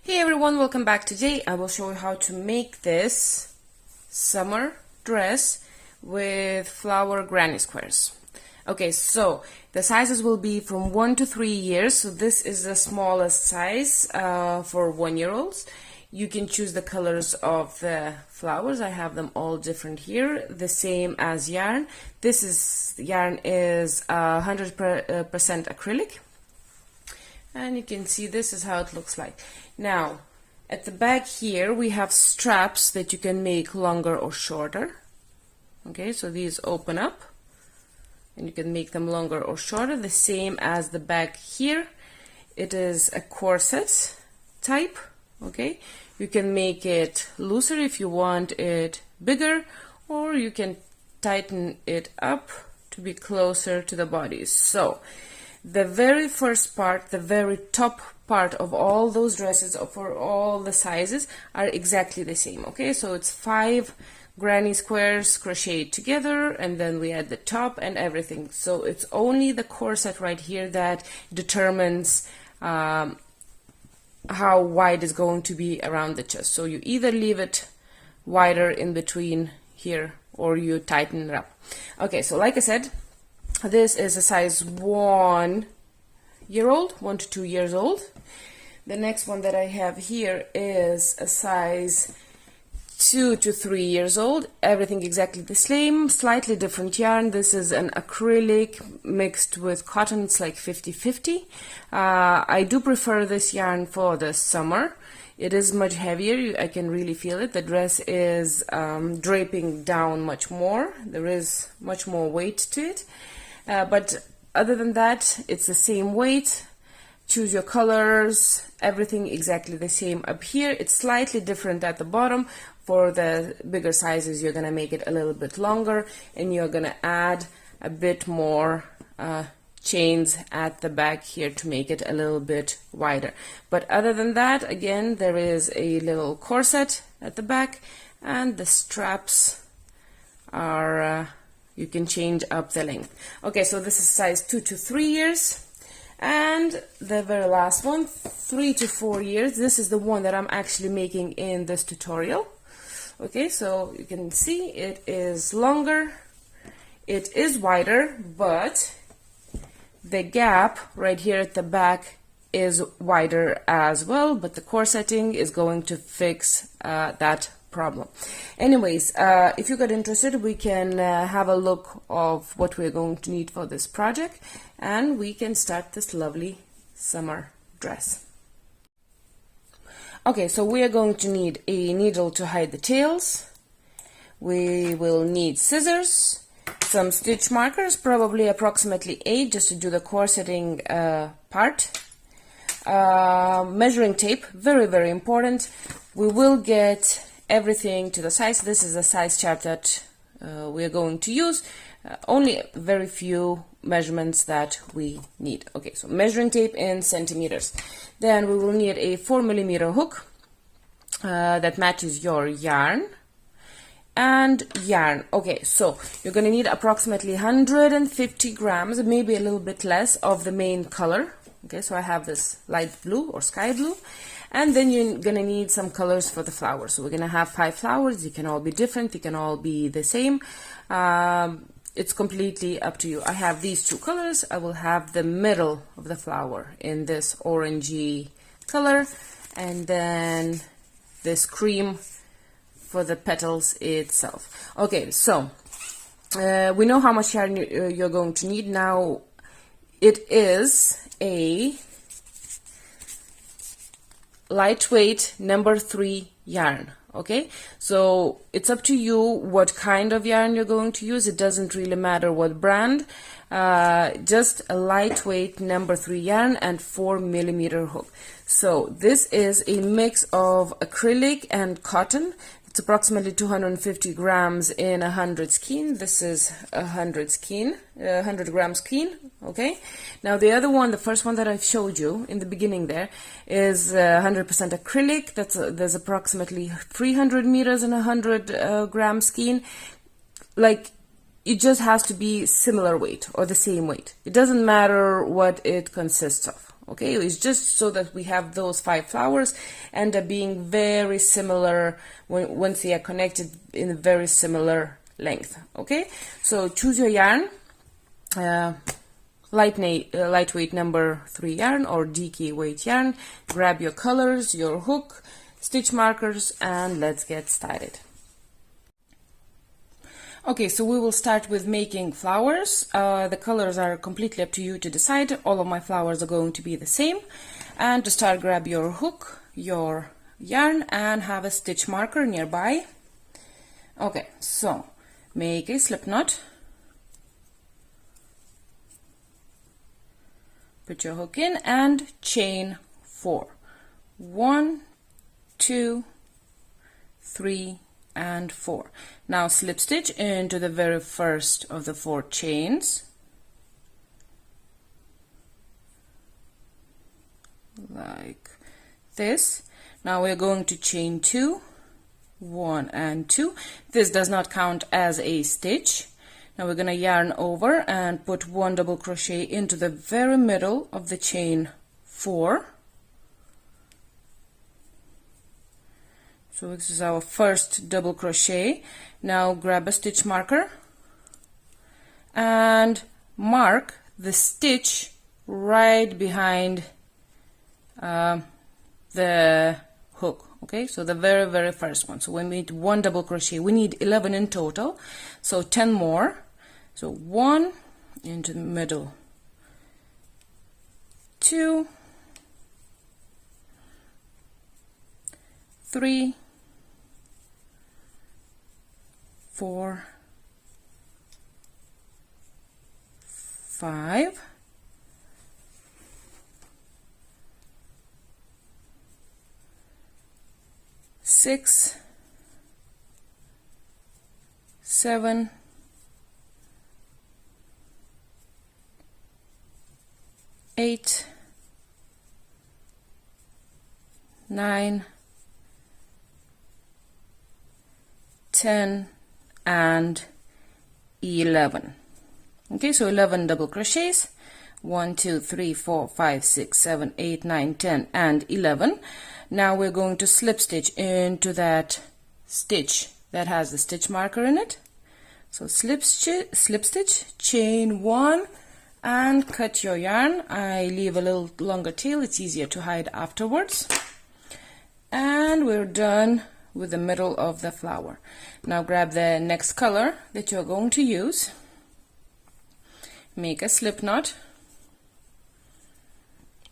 Hey everyone, welcome back. Today I will show you how to make this summer dress with flower granny squares. Okay, so the sizes will be from 1 to 3 years. So this is the smallest size for 1-year-olds. You can choose the colors of the flowers. I have them all different here, the same as yarn. Yarn is 100% acrylic. And you can see this is how it looks like. Now, at the back here, we have straps that you can make longer or shorter. Okay, so these open up and you can make them longer or shorter, the same as the back here. It is a corset type. Okay, you can make it looser if you want it bigger, or you can tighten it up to be closer to the body. So the very first part, the very top part of all those dresses for all the sizes are exactly the same. Okay, so it's 5 granny squares crocheted together, and then we add the top and everything. So it's only the corset right here that determines how wide is going to be around the chest. So you either leave it wider in between here or you tighten it up. Okay, so like I said, this is a size 1-year-old, 1 to 2 years old. The next one that I have here is a size 2 to 3 years old. Everything exactly the same, slightly different yarn. This is an acrylic mixed with cotton. It's like 50-50. I do prefer this yarn for the summer. It is much heavier. I can really feel it. The dress is draping down much more. There is much more weight to it. But other than that, it's the same weight. Choose your colors, everything exactly the same up here. It's slightly different at the bottom. For the bigger sizes, you're gonna make it a little bit longer, and you're gonna add a bit more chains at the back here to make it a little bit wider. But other than that, again, there is a little corset at the back, and the straps are you can change up the length. Okay, so this is size 2 to 3 years. And the very last one, 3 to 4 years. This is the one that I'm actually making in this tutorial. Okay, so you can see it is longer, it is wider, but the gap right here at the back is wider as well, but the corseting is going to fix that problem. Anyways, if you got interested, we can have a look of what we're going to need for this project, and we can start this lovely summer dress. Okay, so we are going to need a needle to hide the tails. We will need scissors, some stitch markers, probably approximately 8, just to do the corseting part. Measuring tape, very, very important. We will get everything to the size. This is a size chart that we are going to use. Only very few measurements that we need. Okay, so measuring tape in centimeters. Then we will need a 4mm hook that matches your yarn. And yarn. Okay, so you're going to need approximately 150 grams, maybe a little bit less, of the main color. Okay, so I have this light blue or sky blue. And then you're going to need some colors for the flowers. So we're going to have 5 flowers. You can all be different. You can all be the same. It's completely up to you. I have these 2 colors. I will have the middle of the flower in this orangey color. And then this cream for the petals itself. Okay, so we know how much yarn you're going to need. Now, it is a lightweight number 3 yarn. Okay, so it's up to you what kind of yarn you're going to use. It doesn't really matter what brand. Just a lightweight number 3 yarn and 4mm hook. So this is a mix of acrylic and cotton. It's approximately 250 grams in 100 skein. This is 100 gram skein. Okay. Now the other one, the first one that I showed you in the beginning there, is 100% acrylic. There's approximately 300 meters in 100 gram skein. Like, it just has to be similar weight or the same weight. It doesn't matter what it consists of. okay? It's just so that we have those 5 flowers end up being very similar once they are connected in a very similar length, okay? So choose your yarn, lightweight number 3 yarn or DK weight yarn, grab your colors, your hook, stitch markers, and let's get started. Okay, so we will start with making flowers. The colors are completely up to you to decide. All of my flowers are going to be the same. And to start, grab your hook, your yarn, and have a stitch marker nearby. Okay, so make a slip knot. Put your hook in and chain 4. 1, 2, 3, and 4. Now slip stitch into the very first of the 4 chains, like this. Now we're going to chain 2, 1 and 2. This does not count as a stitch. Now we're going to yarn over and put 1 double crochet into the very middle of the chain 4. So this is our first double crochet. Now grab a stitch marker and mark the stitch right behind the hook. Okay, so the very first one. So we made 1 double crochet. We need 11 in total, so 10 more. So 1 into the middle, 2, 3, 4, 5, 6, 7, 8, 9, 10, and 11. Okay, so 11 double crochets. 1, 2, 3, 4, 5, 6, 7, 8, 9, 10, and 11. Now we're going to slip stitch into that stitch that has the stitch marker in it. So slip stitch, chain 1, and cut your yarn. I leave a little longer tail, it's easier to hide afterwards. And we're done with the middle of the flower. Now grab the next color that you're going to use, make a slip knot.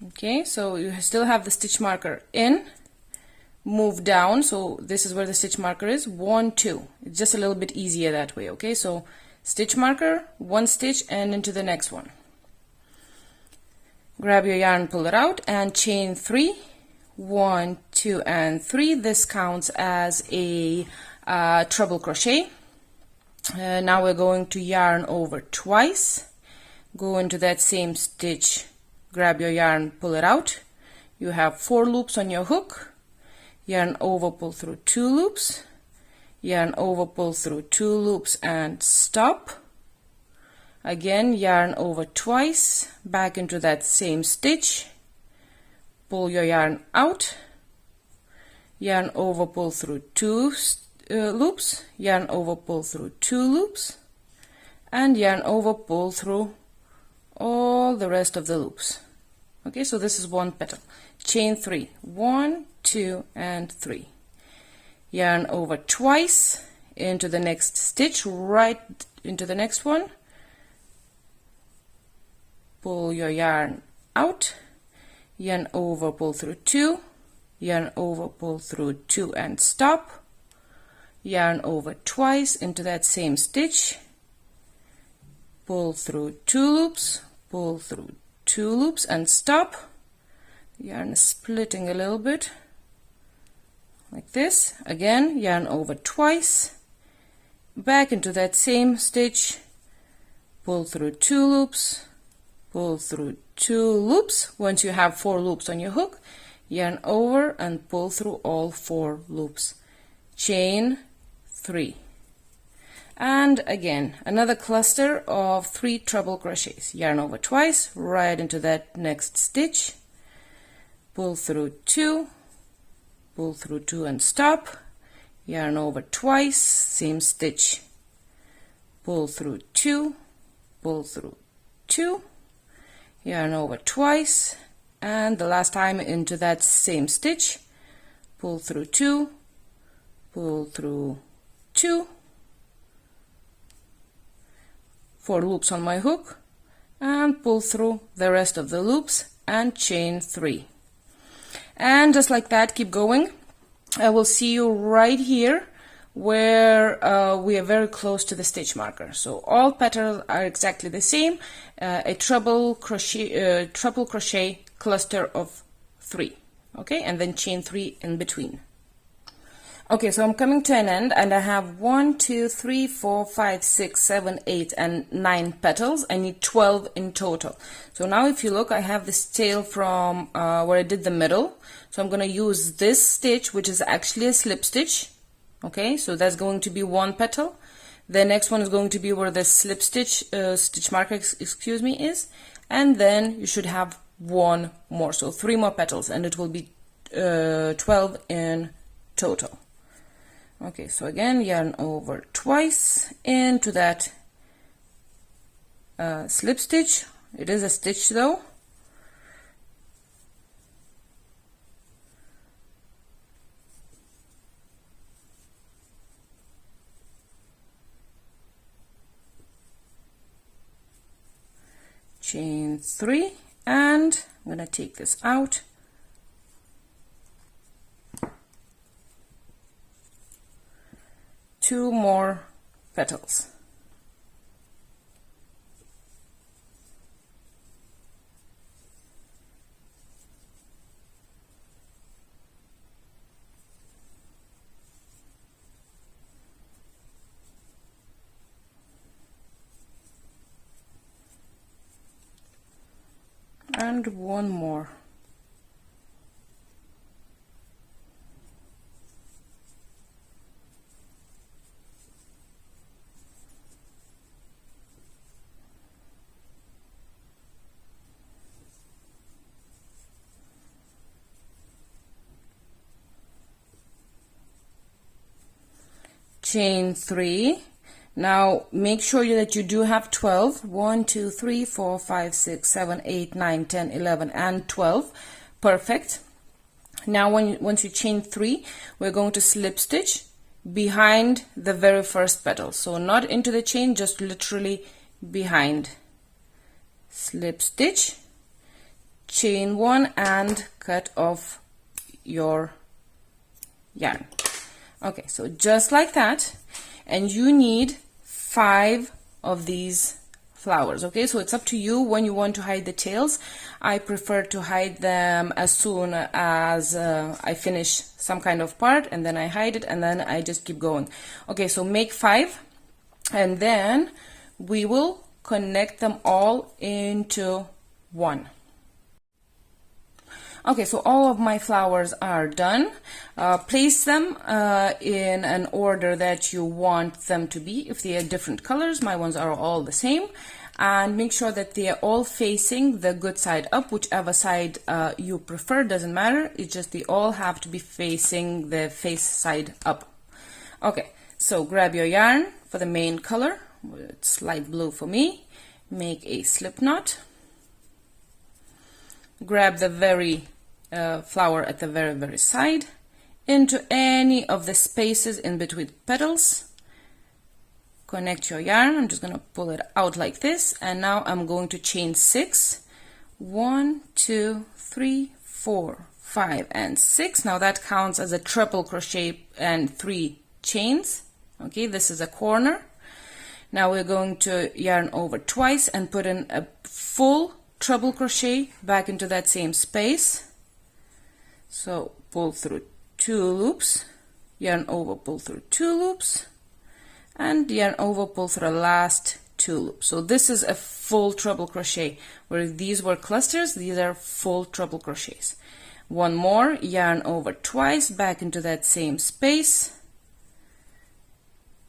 Okay, so you still have the stitch marker in, move down, so this is where the stitch marker is, 1, 2. It's just a little bit easier that way. Okay, so stitch marker, 1 stitch, and into the next one. Grab your yarn, pull it out, and chain 3. 1, 2, and 3. This counts as a treble crochet. Now we're going to yarn over twice, go into that same stitch, grab your yarn, pull it out. You have 4 loops on your hook, yarn over, pull through 2 loops, yarn over, pull through 2 loops, and stop. Again, yarn over twice, back into that same stitch, pull your yarn out, yarn over, pull through 2 loops, yarn over, pull through 2 loops, and yarn over, pull through all the rest of the loops. Okay, so this is 1 petal. Chain 3, 1, 2, and 3. Yarn over twice into the next stitch, right into the next one. Pull your yarn out, yarn over, pull through 2, yarn over, pull through 2, and stop. Yarn over twice into that same stitch, pull through 2 loops, pull through 2 loops, and stop. Yarn is splitting a little bit like this. Again, yarn over twice, back into that same stitch, pull through 2 loops, pull through 2 loops. Once you have 4 loops on your hook, yarn over and pull through all 4 loops. Chain 3. And again, another cluster of 3 treble crochets. Yarn over twice, right into that next stitch, pull through 2, pull through 2 and stop, yarn over twice, same stitch, pull through 2, pull through 2, yarn over twice, and the last time into that same stitch, pull through 2, pull through 2, 4 loops on my hook, and pull through the rest of the loops and chain 3. And just like that, keep going. I will see you right here where we are very close to the stitch marker. So all petals are exactly the same, a treble crochet cluster of 3, okay, and then chain 3 in between. Okay, so I'm coming to an end, and I have 1, 2, 3, 4, 5, 6, 7, 8, and 9 petals. I need 12 in total. So now if you look, I have this tail from where I did the middle. So I'm going to use this stitch, which is actually a slip stitch. Okay, so that's going to be 1 petal. The next one is going to be where the slip stitch, stitch marker, excuse me, is. And then you should have 1 more, so 3 more petals, and it will be 12 in total. Okay, so again, yarn over twice into that slip stitch. It is a stitch though. Chain 3, and I'm going to take this out. Two more petals. And 1 more. Chain 3. Now make sure that you do have 12. 1, 2, 3, 4, 5, 6, 7, 8, 9, 10, 11, and 12. Perfect. Now once you chain 3, we're going to slip stitch behind the very first petal. So not into the chain, just literally behind. Slip stitch, chain 1, and cut off your yarn. Okay, so just like that, and you need 5 of these flowers. Okay, so it's up to you when you want to hide the tails. I prefer to hide them as soon as I finish some kind of part, and then I hide it, and then I just keep going. Okay, so make 5, and then we will connect them all into 1. Okay, so all of my flowers are done. Place them in an order that you want them to be. If they are different colors, my ones are all the same. And make sure that they are all facing the good side up, whichever side you prefer, doesn't matter. It's just they all have to be facing the face side up. Okay, so grab your yarn for the main color. It's light blue for me. Make a slip knot. Grab the very flower at the very side into any of the spaces in between petals. Connect your yarn. I'm just going to pull it out like this, and now I'm going to chain 6. 1, 2, 3, 4, 5, and 6. Now that counts as a triple crochet and 3 chains. Okay, this is a corner. Now we're going to yarn over twice and put in a full treble crochet back into that same space. So pull through 2 loops, yarn over, pull through 2 loops, and yarn over, pull through the last 2 loops. So this is a full treble crochet, where these were clusters, these are full treble crochets. 1 more, yarn over twice, back into that same space,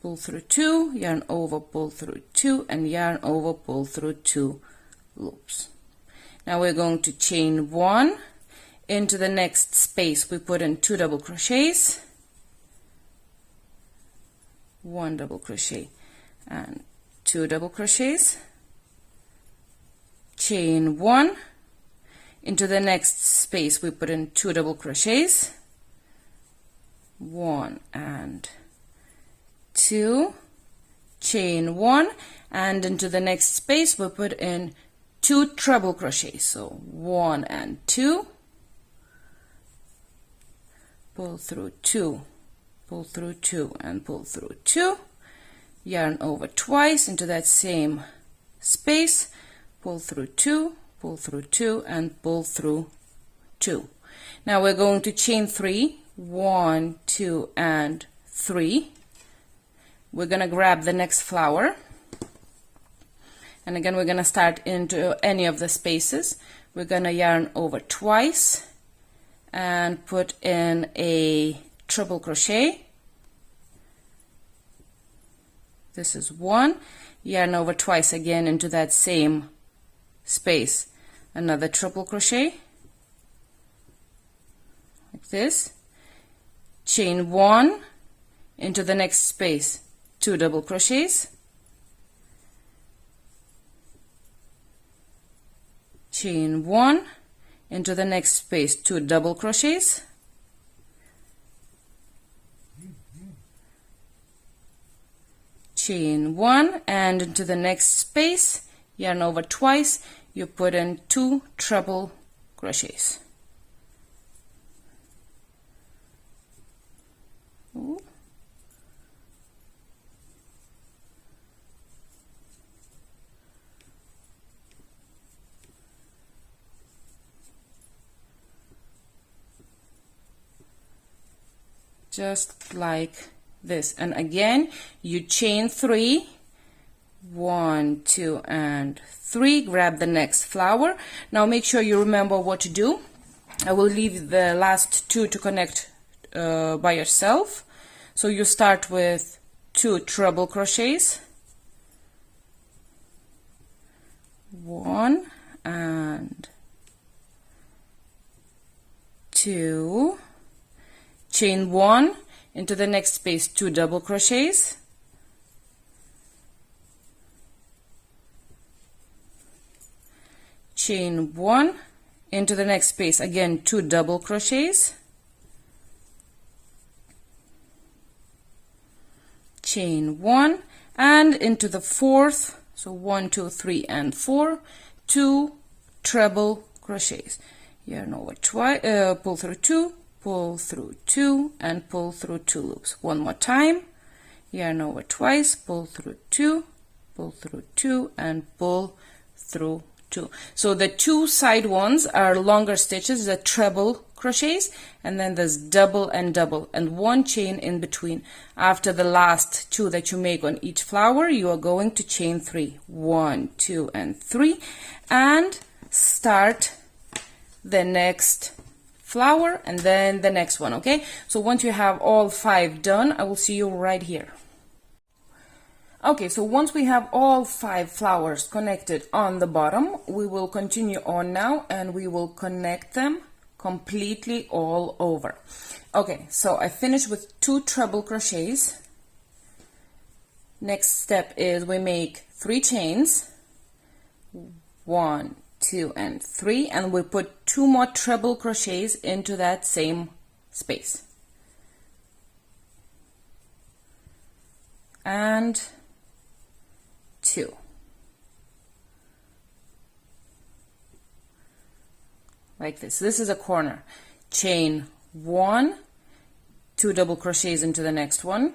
pull through 2, yarn over, pull through 2, and yarn over, pull through 2 loops. Now we're going to chain 1 Into the next space we put in 2 double crochets, 1 double crochet and 2 double crochets, chain 1. Into the next space we put in 2 double crochets, 1 and 2, chain 1, and into the next space we put in 2 treble crochets, so 1 and 2, pull through 2, pull through 2 and pull through 2, yarn over twice into that same space, pull through 2, pull through 2 and pull through 2. Now we're going to chain 3, 1, 2 and 3. We're going to grab the next flower, and again we're going to start into any of the spaces. We're going to yarn over twice and put in a triple crochet. This is 1, yarn over twice again into that same space, another triple crochet like this, chain 1 into the next space, 2 double crochets, chain 1 into the next space, 2 double crochets, chain 1, and into the next space, yarn over twice, you put in 2 treble crochets. Ooh. Just like this, and again you chain 3, 1, 2 and 3, grab the next flower. Now make sure you remember what to do. I will leave the last 2 to connect by yourself. So you start with 2 treble crochets, 1 and 2, chain 1 into the next space, 2 double crochets, chain 1 into the next space, again 2 double crochets, chain 1, and into the fourth, so 1, 2, 3 and 4, 2 treble crochets, yarn over twice, pull through 2, pull through 2 and pull through 2 loops. One more time, yarn over twice, pull through 2, pull through 2 and pull through 2. So the 2 side ones are longer stitches, the treble crochets, and then there's double and double and 1 chain in between. After the last 2 that you make on each flower, you are going to chain 3, 1, 2 and 3, and start the next flower and then the next one. Okay, so once you have all 5 done, I will see you right here. Okay, so once we have all 5 flowers connected on the bottom, we will continue on now and we will connect them completely all over. Okay, so I finished with 2 treble crochets. Next step is we make 3 chains, 1, 2 and 3, and we put 2 more treble crochets into that same space, and 2, like this. This is a corner. Chain 1, 2 double crochets into the next one,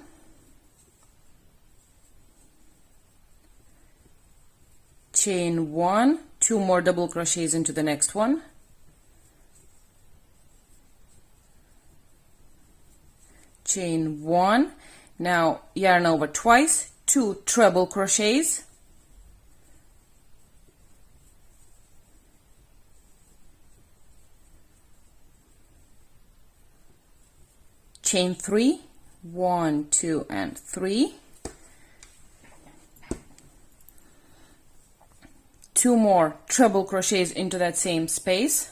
chain 1, 2 more double crochets into the next one, chain 1, now yarn over twice, 2 treble crochets, chain 3, 1, 2 and 3, 2 more treble crochets into that same space,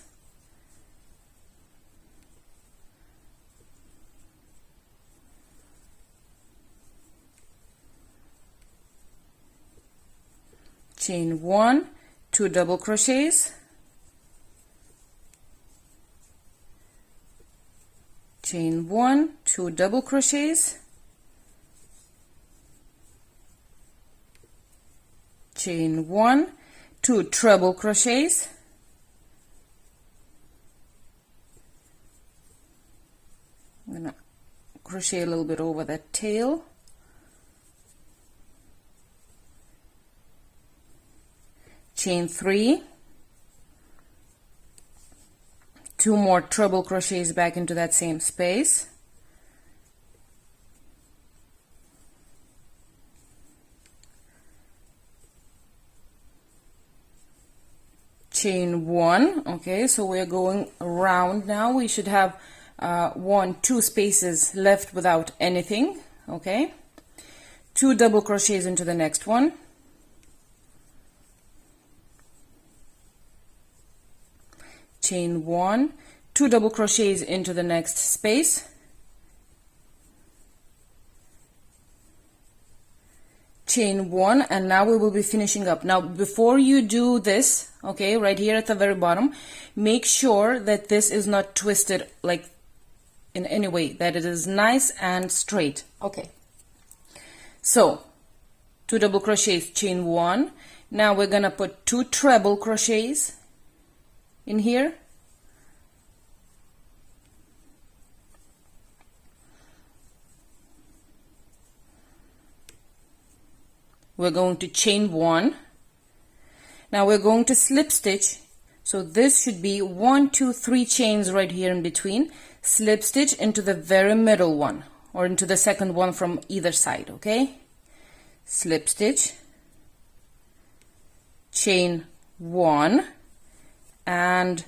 chain 1, 2 double crochets, chain 1, 2 double crochets, chain 1, 2 treble crochets, I'm gonna crochet a little bit over that tail, chain 3, 2 more treble crochets back into that same space, chain 1. Okay, so we're going around now. We should have 2 spaces left without anything. Okay, 2 double crochets into the next one, chain 1, 2 double crochets into the next space, chain 1, and now we will be finishing up. Now before you do this, okay, right here at the very bottom, make sure that this is not twisted like in any way, that it is nice and straight. Okay, so 2 double crochets, chain 1. Now we're gonna put 2 treble crochets in here, we're going to chain 1. Now we're going to slip stitch, so this should be 1, 2, 3 chains right here in between, slip stitch into the very middle one or into the second one from either side. Okay, slip stitch, chain 1 and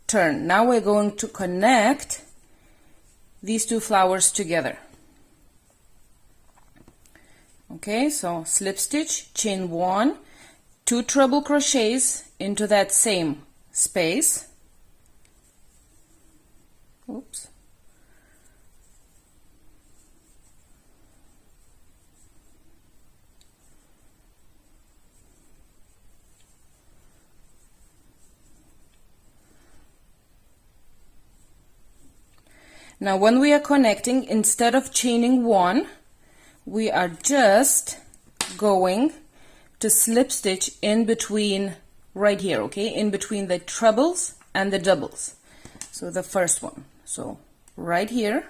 turn. Now we're going to connect these 2 flowers together. Okay, so slip stitch, chain 1, 2 treble crochets into that same space. Oops. Now when we are connecting, instead of chaining 1, we are just going to slip stitch in between right here, okay, in between the trebles and the doubles. So the first one, so right here,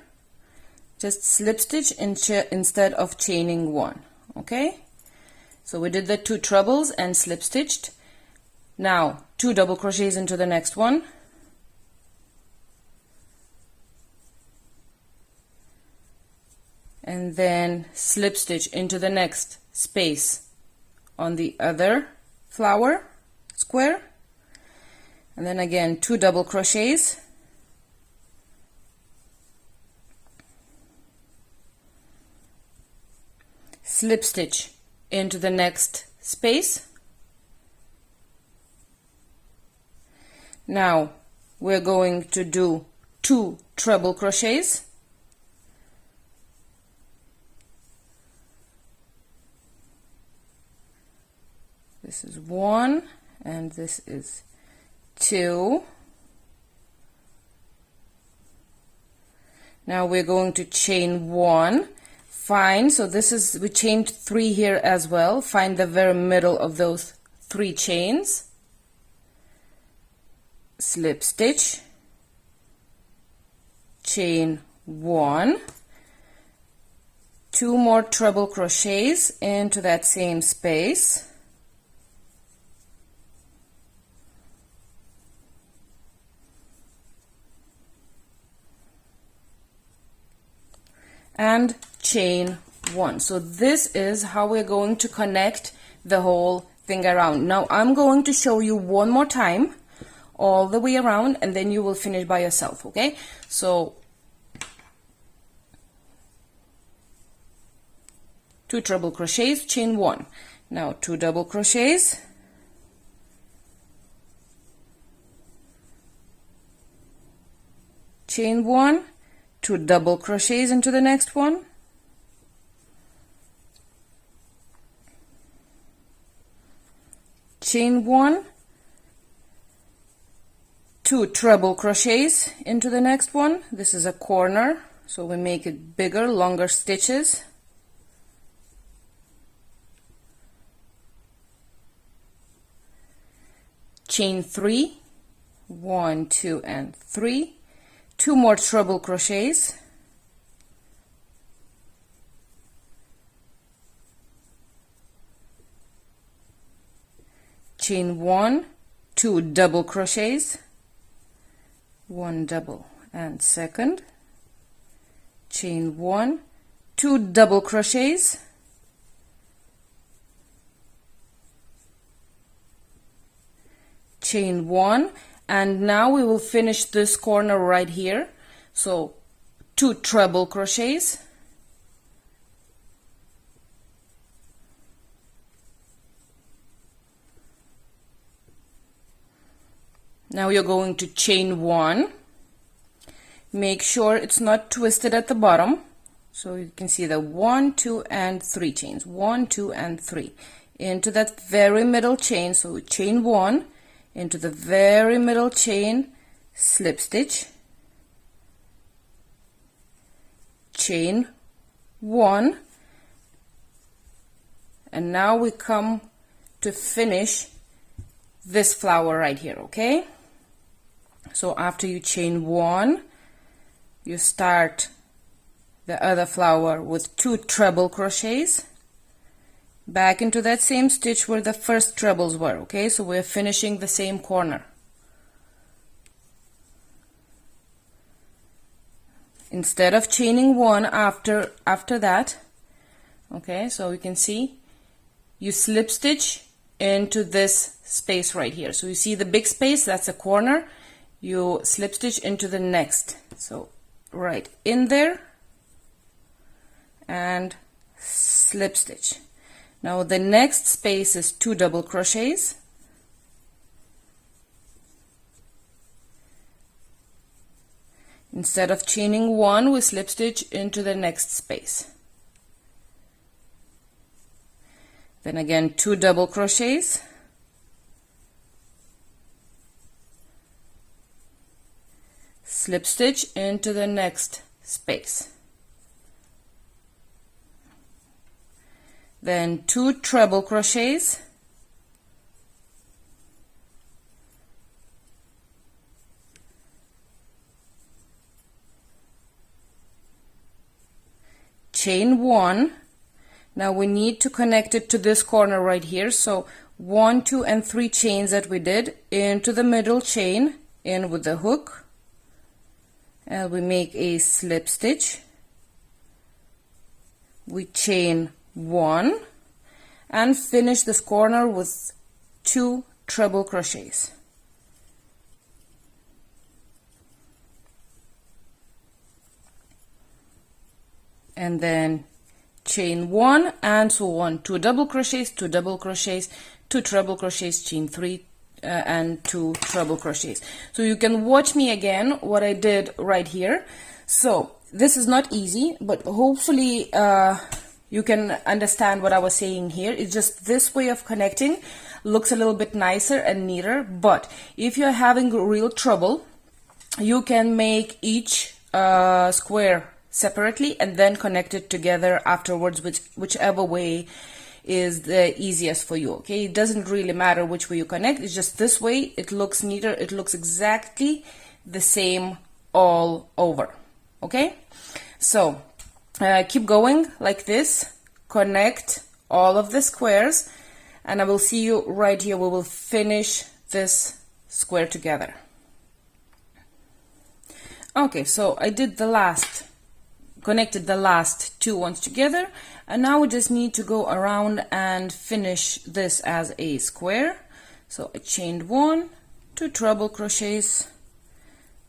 just slip stitch instead of chaining 1. Okay, so we did the 2 trebles and slip stitched. Now 2 double crochets into the next one, and then slip stitch into the next space on the other flower square, and then again 2 double crochets, slip stitch into the next space. Now we're going to do 2 treble crochets, this is 1 and this is 2. Now we're going to chain 1. Find, so this is, we chained 3 here as well. Find the very middle of those 3 chains, slip stitch, chain 1, 2 more treble crochets into that same space, and chain 1. So this is how we're going to connect the whole thing around. Now I'm going to show you one more time all the way around, and then you will finish by yourself. Okay, so 2 treble crochets, chain 1. Now 2 double crochets, chain 1, 2 double crochets into the next one, chain 1, 2 treble crochets into the next one. This is a corner, so we make it bigger, longer stitches. Chain 3, 1, 2, and 3, 2 more treble crochets, chain 1, 2 double crochets, 1 double and second, chain 1, 2 double crochets, chain 1, and now we will finish this corner right here. So 2 treble crochets, now you're going to chain 1. Make sure it's not twisted at the bottom, so you can see the 1, 2, and 3 chains, 1, 2, and 3 into that very middle chain. So chain 1 into the very middle chain, slip stitch, chain 1, and now we come to finish this flower right here. Okay, so after you chain 1, you start the other flower with 2 treble crochets back into that same stitch where the first trebles were. Okay, so we're finishing the same corner. Instead of chaining 1 after that, okay, so you can see you slip stitch into this space right here. So you see the big space, that's a corner. You slip stitch into the next, so right in there, and slip stitch. Now the next space is 2 double crochets, instead of chaining 1, we slip stitch into the next space. Then again 2 double crochets, slip stitch into the next space. Then 2 treble crochets, chain 1. Now we need to connect it to this corner right here. So 1, 2, and 3 chains that we did into the middle chain, in with the hook, and we make a slip stitch. We chain 1 and finish this corner with 2 treble crochets. And then chain 1 and so on, 2 double crochets, 2 double crochets, 2 treble crochets, chain 3 and 2 treble crochets. So you can watch me again what I did right here. So this is not easy, but hopefully you can understand what I was saying here. It's just this way of connecting looks a little bit nicer and neater, but if you're having real trouble, you can make each square separately and then connect it together afterwards, whichever way is the easiest for you. Okay, it doesn't really matter which way you connect, it's just this way it looks neater, it looks exactly the same all over. Okay, so keep going like this, connect all of the squares, and I will see you right here. We will finish this square together. Okay, so I did the last, connected the last 2 ones together, and now we just need to go around and finish this as a square. So I chained 1, 2 treble crochets.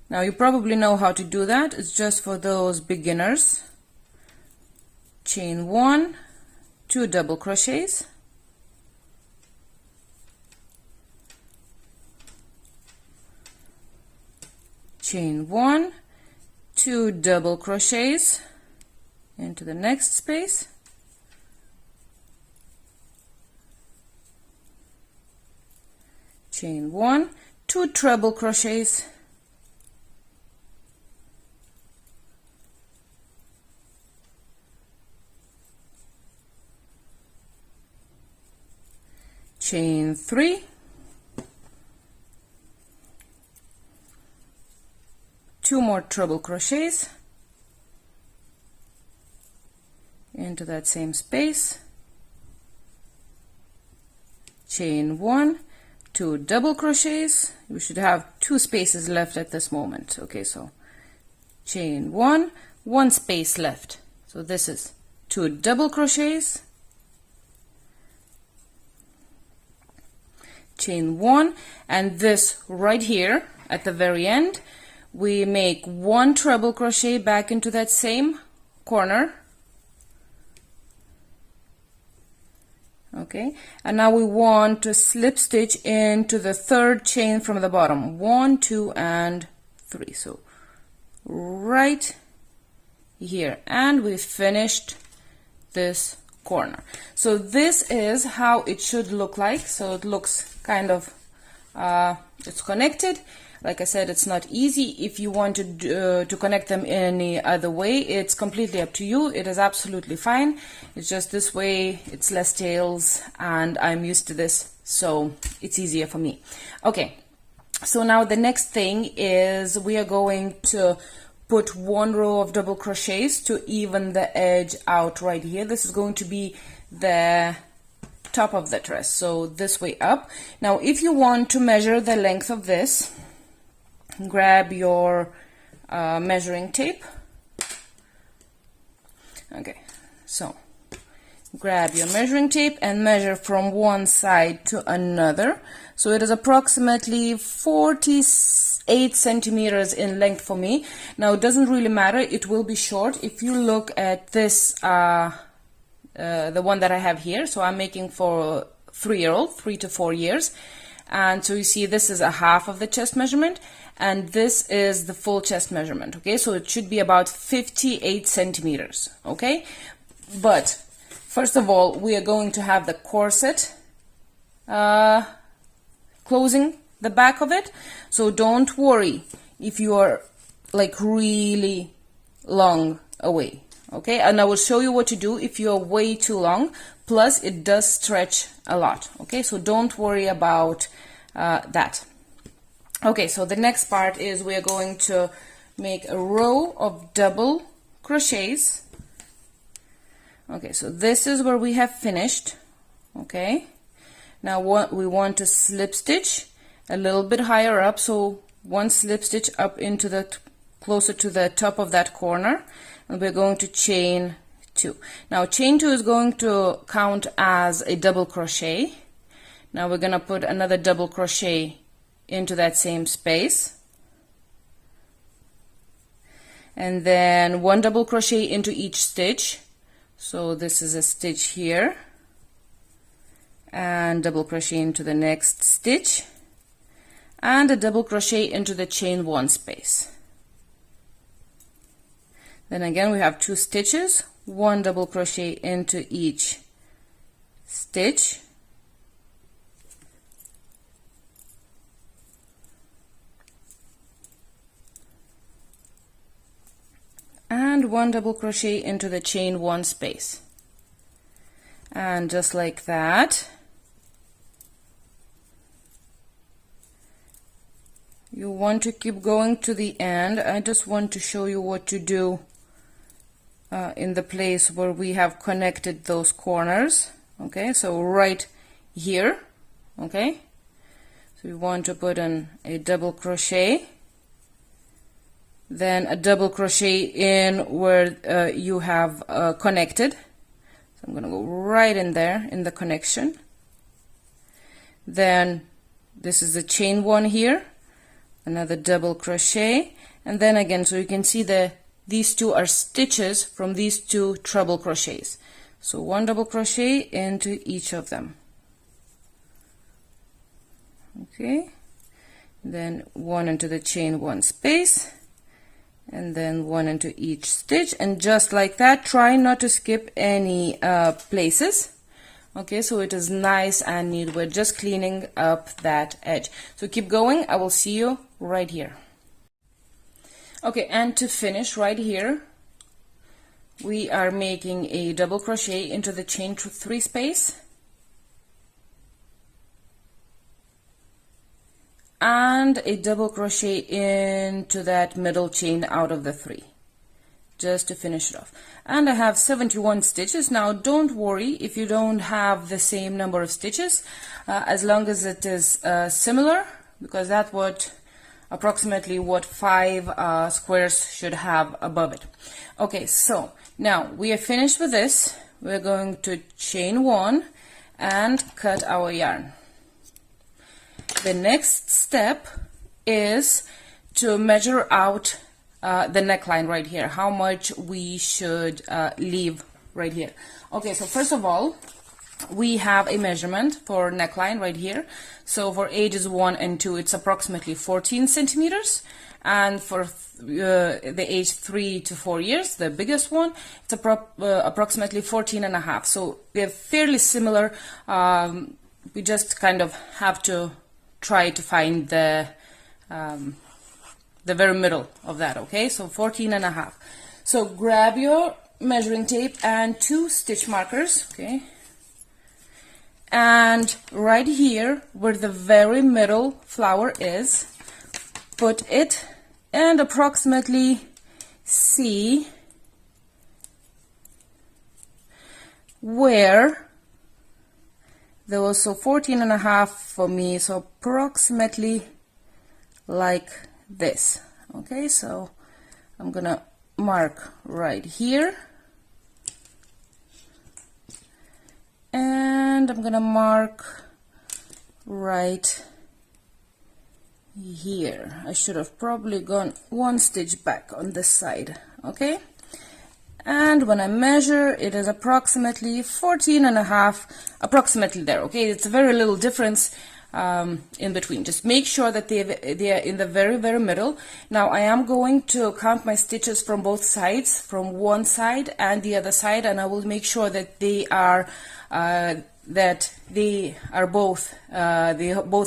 Now you probably know how to do that, it's just for those beginners. Chain 1, 2 double crochets, chain 1, 2 double crochets into the next space, chain 1, 2 treble crochets, chain 3, 2 more treble crochets into that same space, chain 1, 2 double crochets. You should have 2 spaces left at this moment. Okay, so chain 1, 1 space left. So this is 2 double crochets, chain 1, and this right here at the very end we make 1 treble crochet back into that same corner. Okay, and now we want to slip stitch into the 3rd chain from the bottom, 1, 2, and 3. So right here, and we finished this corner. So this is how it should look like. So it looks kind of it's connected. Like I said, it's not easy. If you want to connect them any other way, it's completely up to you. It is absolutely fine. It's just this way, it's less tails, and I'm used to this, so it's easier for me. Okay, so now the next thing is we are going to put 1 row of double crochets to even the edge out right here. This is going to be the top of the dress, so this way up. Now if you want to measure the length of this, grab your measuring tape. Okay, so grab your measuring tape and measure from one side to another. So it is approximately 48 centimeters in length for me. Now it doesn't really matter, it will be short. If you look at this, the one that I have here, so I'm making for 3-year-old, 3 to 4 years. And so you see this is a half of the chest measurement, and this is the full chest measurement. Okay, so it should be about 58 centimeters. Okay, but first of all, we are going to have the corset closing the back of it. So don't worry if you are like really long away. Okay, and I will show you what to do if you are way too long. Plus it does stretch a lot. Okay, so don't worry about that. Okay, so the next part is we are going to make a row of double crochets. Okay, so this is where we have finished. Okay, now what we want to slip stitch a little bit higher up, so 1 slip stitch up into the closer to the top of that corner, and we're going to chain 2. Now chain 2 is going to count as a double crochet. Now we're going to put another double crochet into that same space, and then 1 double crochet into each stitch. So this is a stitch here, and double crochet into the next stitch, and a double crochet into the chain 1 space. Then again we have 2 stitches, 1 double crochet into each stitch, and 1 double crochet into the chain 1 space. And just like that, you want to keep going to the end. I just want to show you what to do in the place where we have connected those corners. Okay, so right here. Okay, so you want to put in a double crochet, then a double crochet in where you have connected. So I'm going to go right in there in the connection. Then this is the chain 1 here, another double crochet, and then again, so you can see these 2 are stitches from these 2 treble crochets. So 1 double crochet into each of them. Okay, then 1 into the chain 1 space, and then 1 into each stitch, and just like that, try not to skip any places. Okay, so it is nice and neat. We're just cleaning up that edge. So keep going. I will see you right here. Okay, and to finish right here, we are making a double crochet into the chain 3 space and a double crochet into that middle chain out of the 3, just to finish it off. And I have 71 stitches. Now don't worry if you don't have the same number of stitches, as long as it is similar, because that's what approximately what 5 squares should have above it. Okay, so now we are finished with this. We're going to chain 1 and cut our yarn. The next step is to measure out the neckline right here, how much we should leave right here. Okay, so first of all, we have a measurement for neckline right here. So for ages 1 and 2, it's approximately 14 centimeters, and for the age 3 to 4 years, the biggest one, it's approximately 14 and a half. So they're fairly similar. We just kind of have to try to find the very middle of that. Okay, so 14 and a half. So grab your measuring tape and 2 stitch markers. Okay, and right here where the very middle flower is, put it and approximately see where there was, so 14 and a half for me, so approximately like this. Okay, so I'm gonna mark right here, and I'm gonna mark right here. I should have probably gone 1 stitch back on this side. Okay, and when I measure, it is approximately 14 and a half, approximately there. Okay, it's a very little difference in between. Just make sure that they are in the very middle. Now I am going to count my stitches from both sides, from one side and the other side, and I will make sure that they are both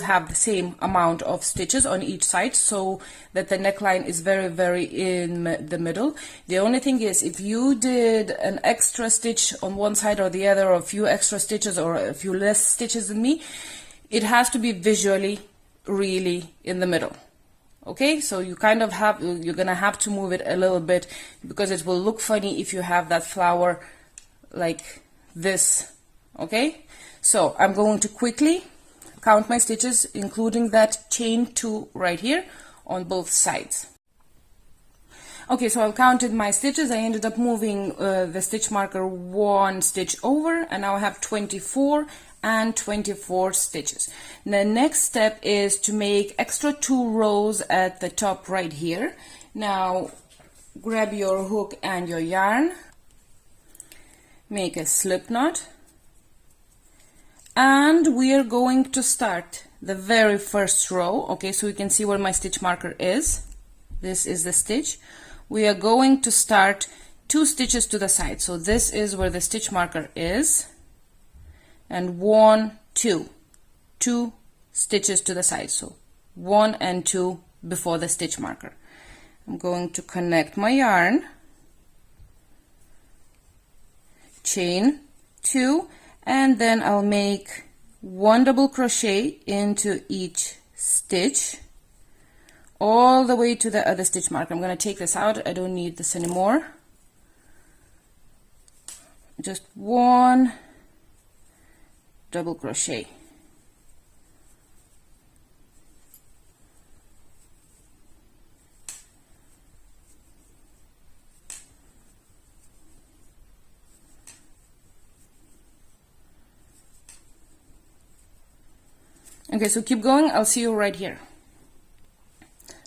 have the same amount of stitches on each side, so that the neckline is very in the middle. The only thing is, if you did an extra stitch on one side or the other, or a few extra stitches or a few less stitches than me, it has to be visually really in the middle. Okay, so you kind of have, you're gonna have to move it a little bit, because it will look funny if you have that flower like this. Okay, so I'm going to quickly count my stitches, including that chain 2 right here on both sides. Okay, so I've counted my stitches. I ended up moving the stitch marker 1 stitch over, and now I have 24 and 24 stitches. The next step is to make extra 2 rows at the top right here. Now grab your hook and your yarn, make a slip knot, and we are going to start the very first row. Okay, so you can see where my stitch marker is. This is the stitch. We are going to start 2 stitches to the side. So this is where the stitch marker is, and 1, 2 stitches to the side. So 1 and 2 before the stitch marker. I'm going to connect my yarn, chain 2, and then I'll make 1 double crochet into each stitch all the way to the other stitch marker. I'm going to take this out. I don't need this anymore. Just 1 double crochet. Okay, so keep going. I'll see you right here.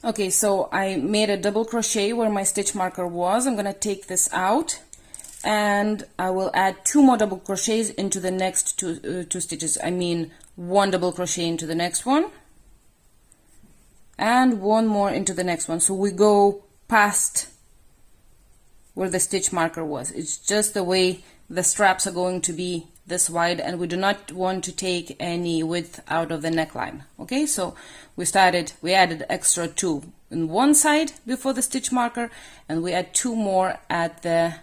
Okay, so I made a double crochet where my stitch marker was. I'm going to take this out, and I will add 2 more double crochets into the next two stitches. I mean 1 double crochet into the next one, and 1 more into the next one. So we go past where the stitch marker was. It's just the way the straps are going to be this wide, and we do not want to take any width out of the neckline. Okay, so we added extra 2 in one side before the stitch marker, and we add 2 more at the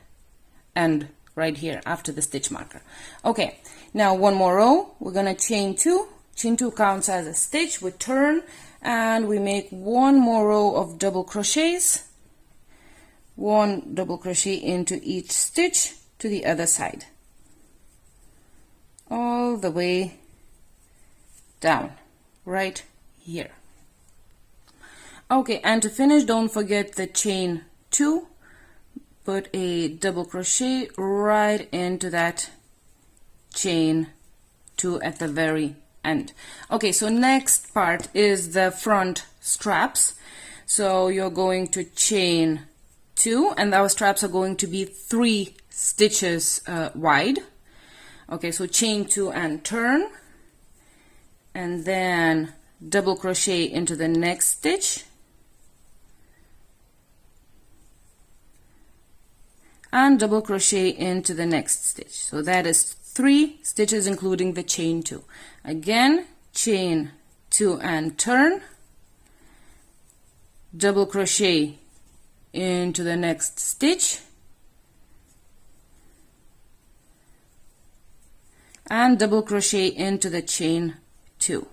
end right here after the stitch marker. Okay, now one more row, we're gonna chain 2. Chain 2 counts as a stitch. We turn and we make one more row of double crochets, 1 double crochet into each stitch to the other side, all the way down right here. Okay, and to finish, don't forget the chain 2. Put a double crochet right into that chain 2 at the very end. Okay, so next part is the front straps. So you're going to chain 2, and our straps are going to be 3 stitches wide. Okay, so chain 2 and turn, and then double crochet into the next stitch, and double crochet into the next stitch. So that is 3 stitches including the chain 2. Again, chain 2 and turn, double crochet into the next stitch, and double crochet into the chain 2.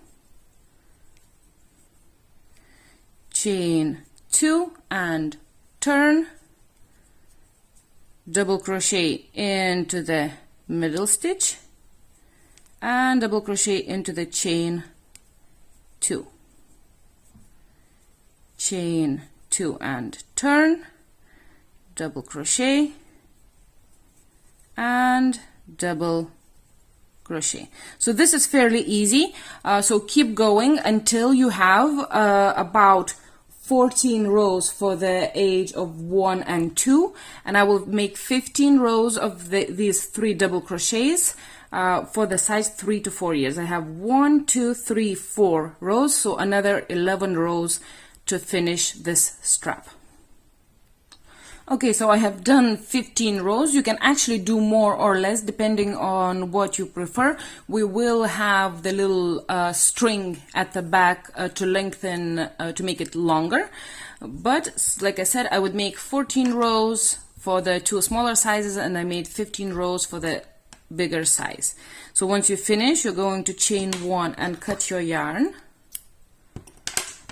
Chain 2 and turn, double crochet into the middle stitch, and double crochet into the chain 2. Chain 2 and turn, double crochet, and double crochet. So this is fairly easy. So keep going until you have about 14 rows for the age of 1 and 2, and I will make 15 rows of these 3 double crochets for the size 3 to 4 years. I have 1, 2, 3, 4 rows, so another 11 rows to finish this strap. Okay, so I have done 15 rows. You can actually do more or less depending on what you prefer. We will have the little string at the back to lengthen, to make it longer. But like I said, I would make 14 rows for the 2 smaller sizes, and I made 15 rows for the bigger size. So once you finish, you're going to chain 1 and cut your yarn.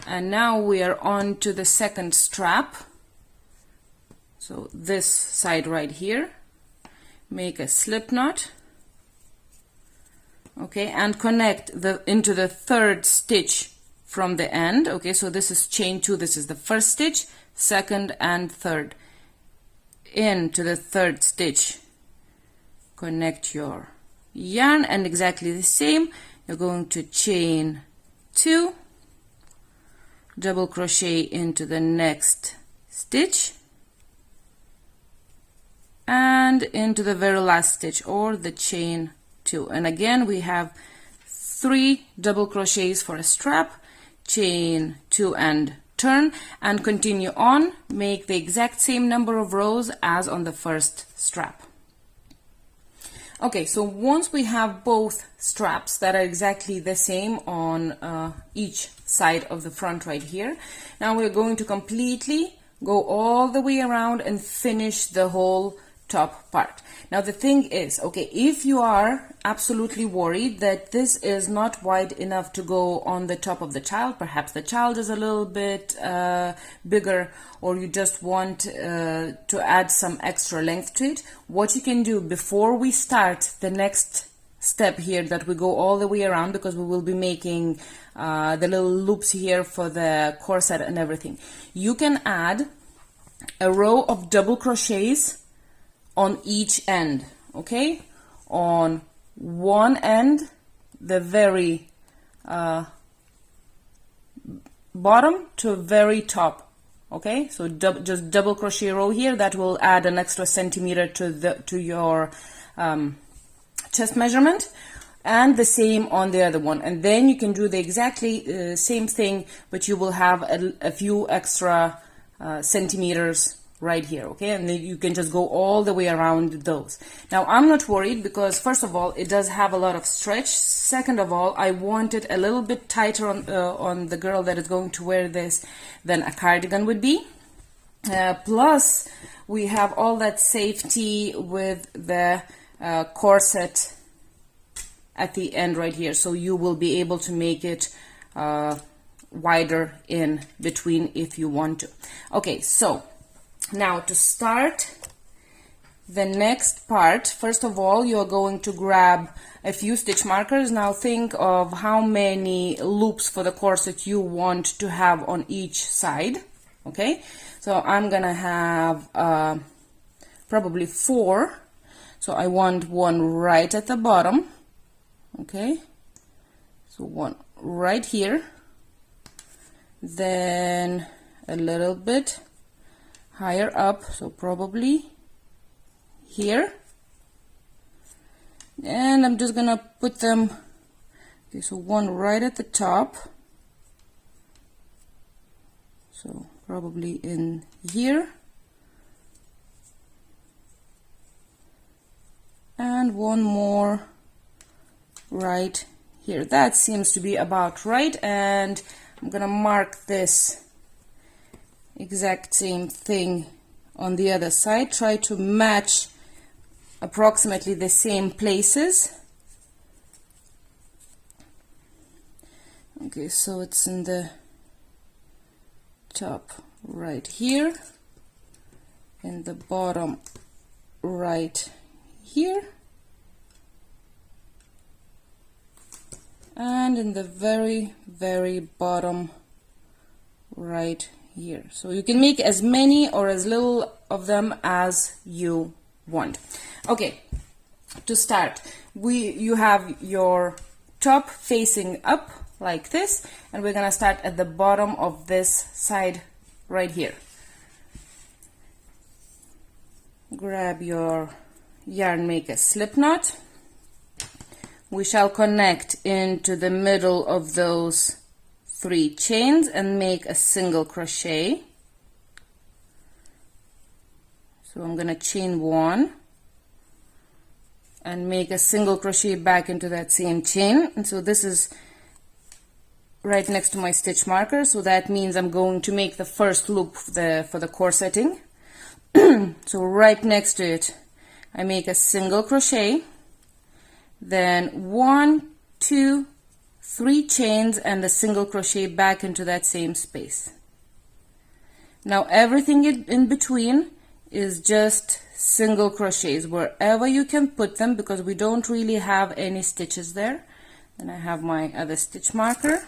And now we are on to the second strap. So this side right here, make a slip knot, okay, and connect into the third stitch from the end. Okay, so this is chain 2, this is the first stitch, second and third. Into the third stitch, connect your yarn, and exactly the same, you're going to chain 2, double crochet into the next stitch, and into the very last stitch, or the chain 2. And again, we have 3 double crochets for a strap, chain 2 and turn, and continue on. Make the exact same number of rows as on the first strap. Okay, so once we have both straps that are exactly the same on each side of the front right here, now we're going to completely go all the way around and finish the whole top part. Now the thing is, okay, if you are absolutely worried that this is not wide enough to go on the top of the child, perhaps the child is a little bit bigger, or you just want to add some extra length to it, what you can do before we start the next step here, that we go all the way around, because we will be making the little loops here for the corset and everything, you can add a row of double crochets on each end. Okay, on one end, the very bottom to very top. Okay, so just double crochet row here, that will add an extra centimeter to your chest measurement, and the same on the other one. And then you can do the exactly same thing, but you will have a few extra centimeters right here, okay? And then you can just go all the way around those. Now I'm not worried because first of all it does have a lot of stretch. Second of all, I want it a little bit tighter on the girl that is going to wear this than a cardigan would be. Plus we have all that safety with the corset at the end right here, so you will be able to make it wider in between if you want to. Okay, so now to start the next part, first of all you're going to grab a few stitch markers. Now think of how many loops for the corset you want to have on each side. Okay, so I'm gonna have probably 4, so I want one right at the bottom. Okay, so one right here, then a little bit higher up, so probably here, and I'm just gonna put them, okay, so one right at the top, so probably in here, and one more right here. That seems to be about right, and I'm gonna mark this exact same thing on the other side. Try to match approximately the same places. Okay, so it's in the top right here, in the bottom right here, and in the very bottom right here. So you can make as many or as little of them as you want. Okay, to start, you have your top facing up like this, and we're gonna start at the bottom of this side right here. Grab your yarn, make a slip knot. We shall connect into the middle of those 3 chains and make a single crochet. So I'm gonna chain 1 and make a single crochet back into that same chain, and so this is right next to my stitch marker, so that means I'm going to make the first loop for the corseting. So right next to it I make a single crochet, then 1, 2, 3 chains and a single crochet back into that same space. Now everything in between is just single crochets wherever you can put them, because we don't really have any stitches there. Then I have my other stitch marker.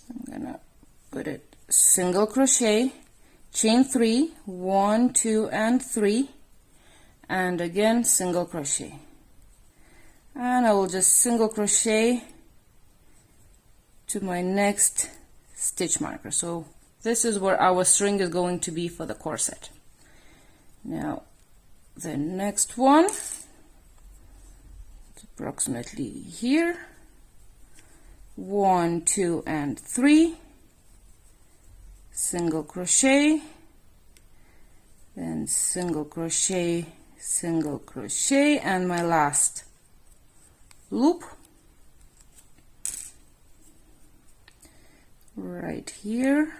I'm gonna put it single crochet, chain 3, 1, 2 and 3, and again single crochet, and I will just single crochet to my next stitch marker. So this is where our string is going to be for the corset. Now the next one is approximately here, 1, 2 and 3, single crochet, then single crochet, single crochet, and my last loop right here,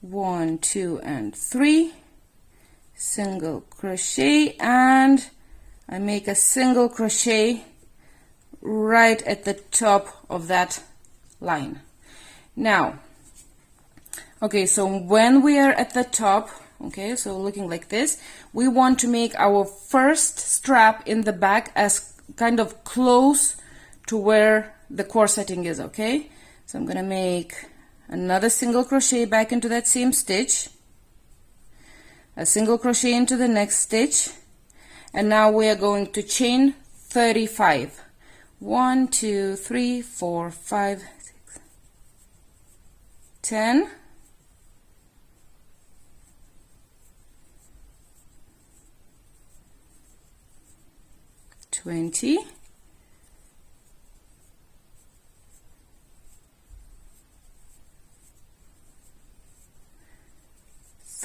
1, 2 and 3, single crochet, and I make a single crochet right at the top of that line. Now, okay, so when we are at the top, okay, so looking like this, we want to make our first strap in the back as kind of close to where the corseting is, okay? So I'm gonna make another single crochet back into that same stitch, a single crochet into the next stitch, and now we are going to chain 35. 1, 2, 3, 4, 5, 6, 10, 20,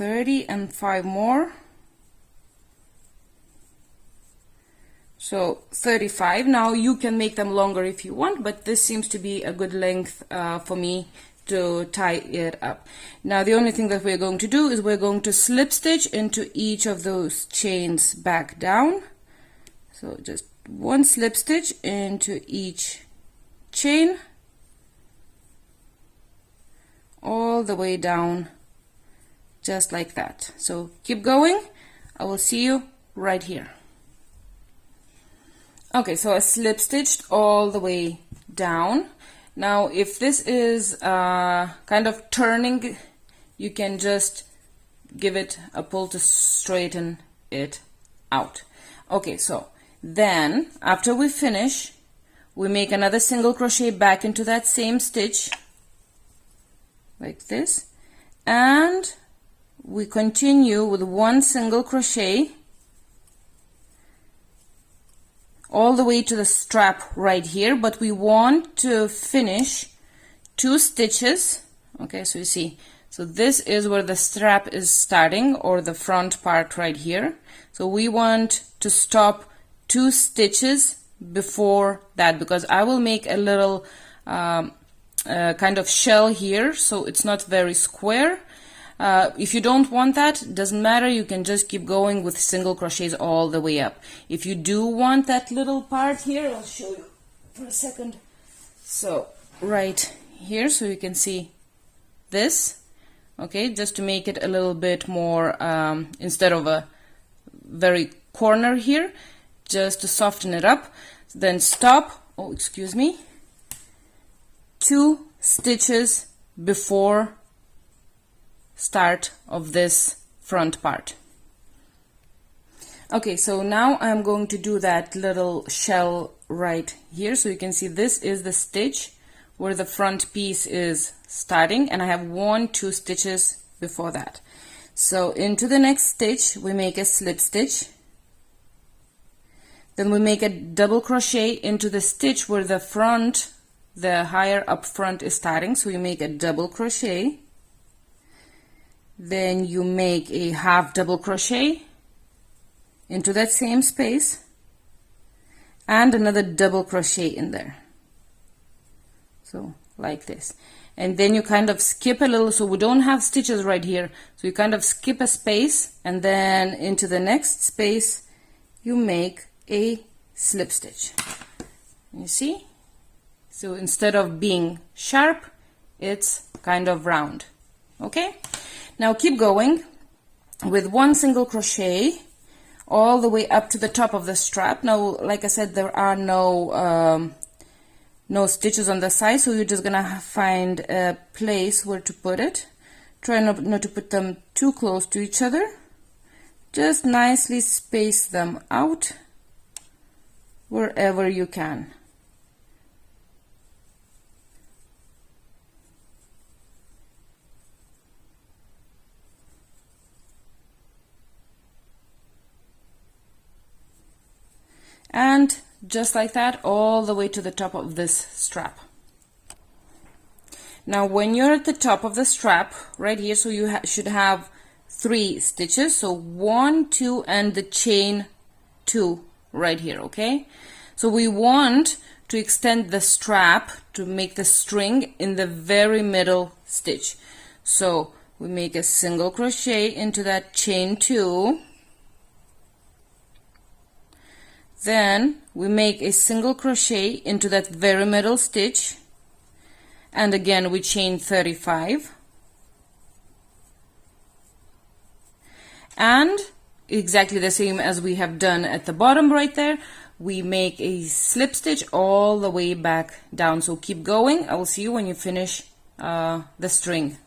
30 and 5 more. So 35. Now you can make them longer if you want, but this seems to be a good length for me to tie it up. Now the only thing that we're going to do is we're going to slip stitch into each of those chains back down. So just one slip stitch into each chain all the way down, just like that. So keep going. I will see you right here. Okay, so I slip stitched all the way down. Now if this is kind of turning, you can just give it a pull to straighten it out. Okay, so then after we finish, we make another single crochet back into that same stitch like this, and we continue with one single crochet all the way to the strap right here, but we want to finish 2 stitches. Okay, so you see, so this is where the strap is starting, or the front part right here. So we want to stop 2 stitches before that, because I will make a little kind of shell here, so it's not very square. If you don't want that, it doesn't matter, you can just keep going with single crochets all the way up. If you do want that little part here, I'll show you for a second. So right here, so you can see this, okay, just to make it a little bit more, instead of a very corner here, just to soften it up. Then stop, oh excuse me, 2 stitches before start of this front part. Okay, so now I'm going to do that little shell right here. So you can see this is the stitch where the front piece is starting, and I have 1, 2 stitches before that. So into the next stitch we make a slip stitch, then we make a double crochet into the stitch where the front, the higher up front is starting. So you make a double crochet, then you make a half double crochet into that same space and another double crochet in there, so like this. And then you kind of skip a little, so we don't have stitches right here, so you kind of skip a space, and then into the next space you make a slip stitch. You see, so instead of being sharp, it's kind of round. Okay, now keep going with 1 single crochet all the way up to the top of the strap. Now, like I said, there are no stitches on the side, so you're just gonna find a place where to put it. Try not to put them too close to each other. Just nicely space them out wherever you can. And just like that, all the way to the top of this strap. Now when you're at the top of the strap right here, so you should have 3 stitches, so 1, 2 and the chain 2 right here. Okay, so we want to extend the strap to make the string in the very middle stitch. So we make a single crochet into that chain 2, then we make a single crochet into that very middle stitch, and again we chain 35, and exactly the same as we have done at the bottom right there, we make a slip stitch all the way back down. So keep going, I will see you when you finish the string.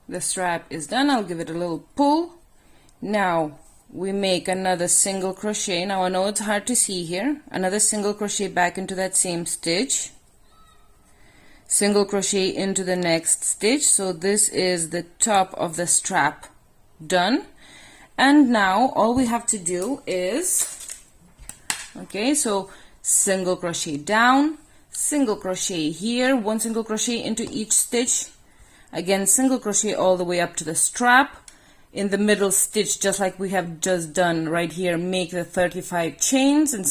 The strap is done, I'll give it a little pull. Now we make another single crochet. Now I know it's hard to see here. Another single crochet back into that same stitch, single crochet into the next stitch. So this is the top of the strap done. And now all we have to do is, okay, so single crochet down, single crochet here, 1 single crochet into each stitch, Again, single crochet all the way up to the strap. In the middle stitch, just like we have just done right here, make the 35 chains and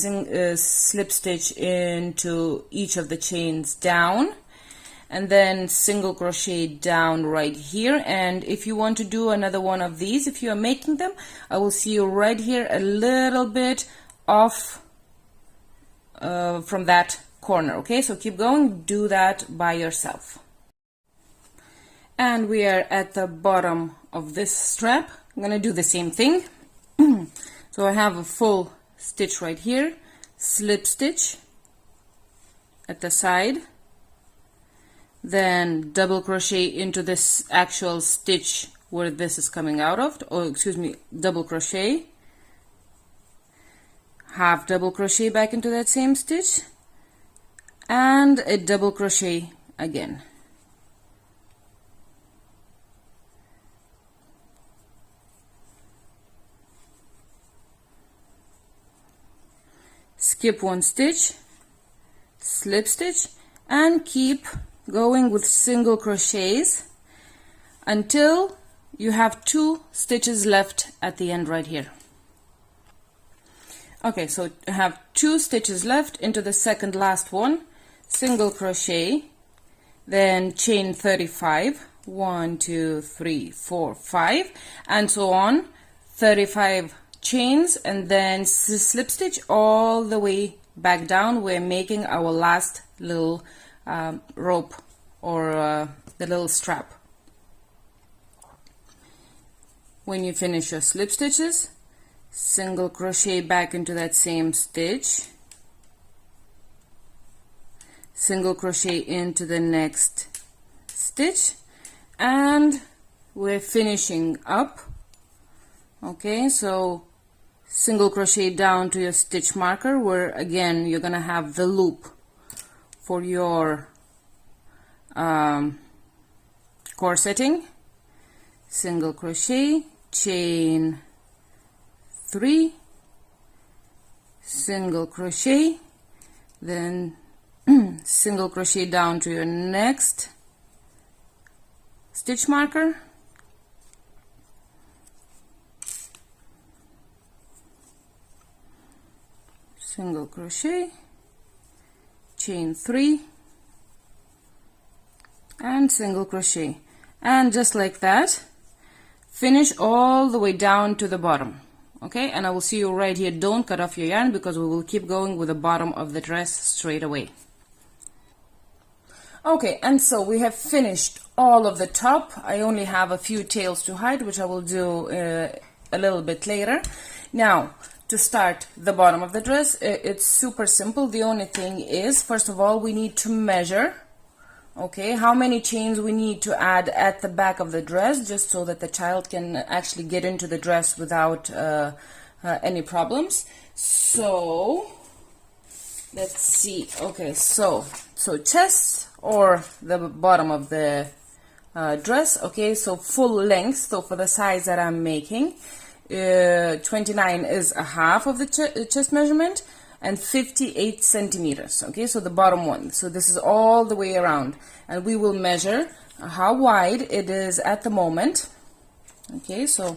slip stitch into each of the chains down, and then single crochet down right here. And if you want to do another one of these, if you are making them, I will see you right here a little bit off from that corner. Okay, so keep going, do that by yourself. And we are at the bottom of this strap. I'm gonna do the same thing. So I have a full stitch right here, slip stitch at the side, then double crochet into this actual stitch where this is coming out of, or excuse me, double crochet, half double crochet back into that same stitch, and a double crochet again. Skip one stitch, slip stitch, and keep going with single crochets until you have 2 stitches left at the end right here. Okay, so I have 2 stitches left into the second last one, single crochet, then chain 35, 1, 2, 3, 4, 5, and so on, 35 chains, and then slip stitch all the way back down. We're making our last little rope, or the little strap. When you finish your slip stitches, single crochet back into that same stitch, single crochet into the next stitch, and we're finishing up. Okay, so single crochet down to your stitch marker, where again you're gonna have the loop for your corseting. Single crochet, chain 3, single crochet, then single crochet down to your next stitch marker, single crochet, chain 3, and single crochet, and just like that finish all the way down to the bottom. Okay, and I will see you right here. Don't cut off your yarn, because we will keep going with the bottom of the dress straight away. Okay, and so we have finished all of the top. I only have a few tails to hide, which I will do a little bit later. Now, to start the bottom of the dress, it's super simple. The only thing is, first of all, we need to measure, okay, how many chains we need to add at the back of the dress, just so that the child can actually get into the dress without any problems. So let's see. Okay, so chest, or the bottom of the dress. Okay, so full length, so for the size that I'm making, 29 is a half of the chest measurement, and 58 centimeters. Okay, so the bottom one. So this is all the way around, and we will measure how wide it is at the moment. Okay, so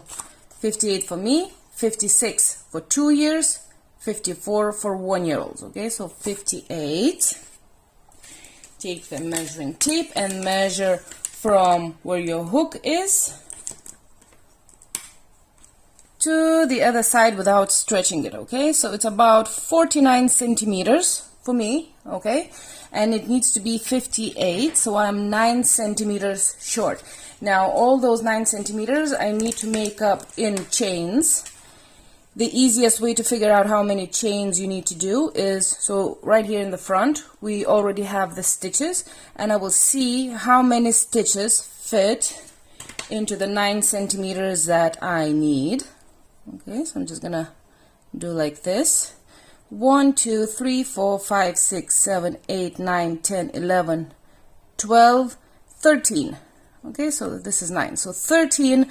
58 for me, 56 for 2 years, 54 for 1-year-olds. Okay, so 58. Take the measuring tape and measure from where your hook is to the other side without stretching it. Okay, so it's about 49 centimeters for me. Okay, and it needs to be 58, so I'm 9 centimeters short. Now all those 9 centimeters I need to make up in chains. The easiest way to figure out how many chains you need to do is, so right here in the front we already have the stitches, and I will see how many stitches fit into the 9 centimeters that I need. Okay, so I'm just gonna do like this. 1, 2, 3, 4, 5, 6, 7, 8, 9, 10, 11, 12, 13. Okay, so this is 9. So 13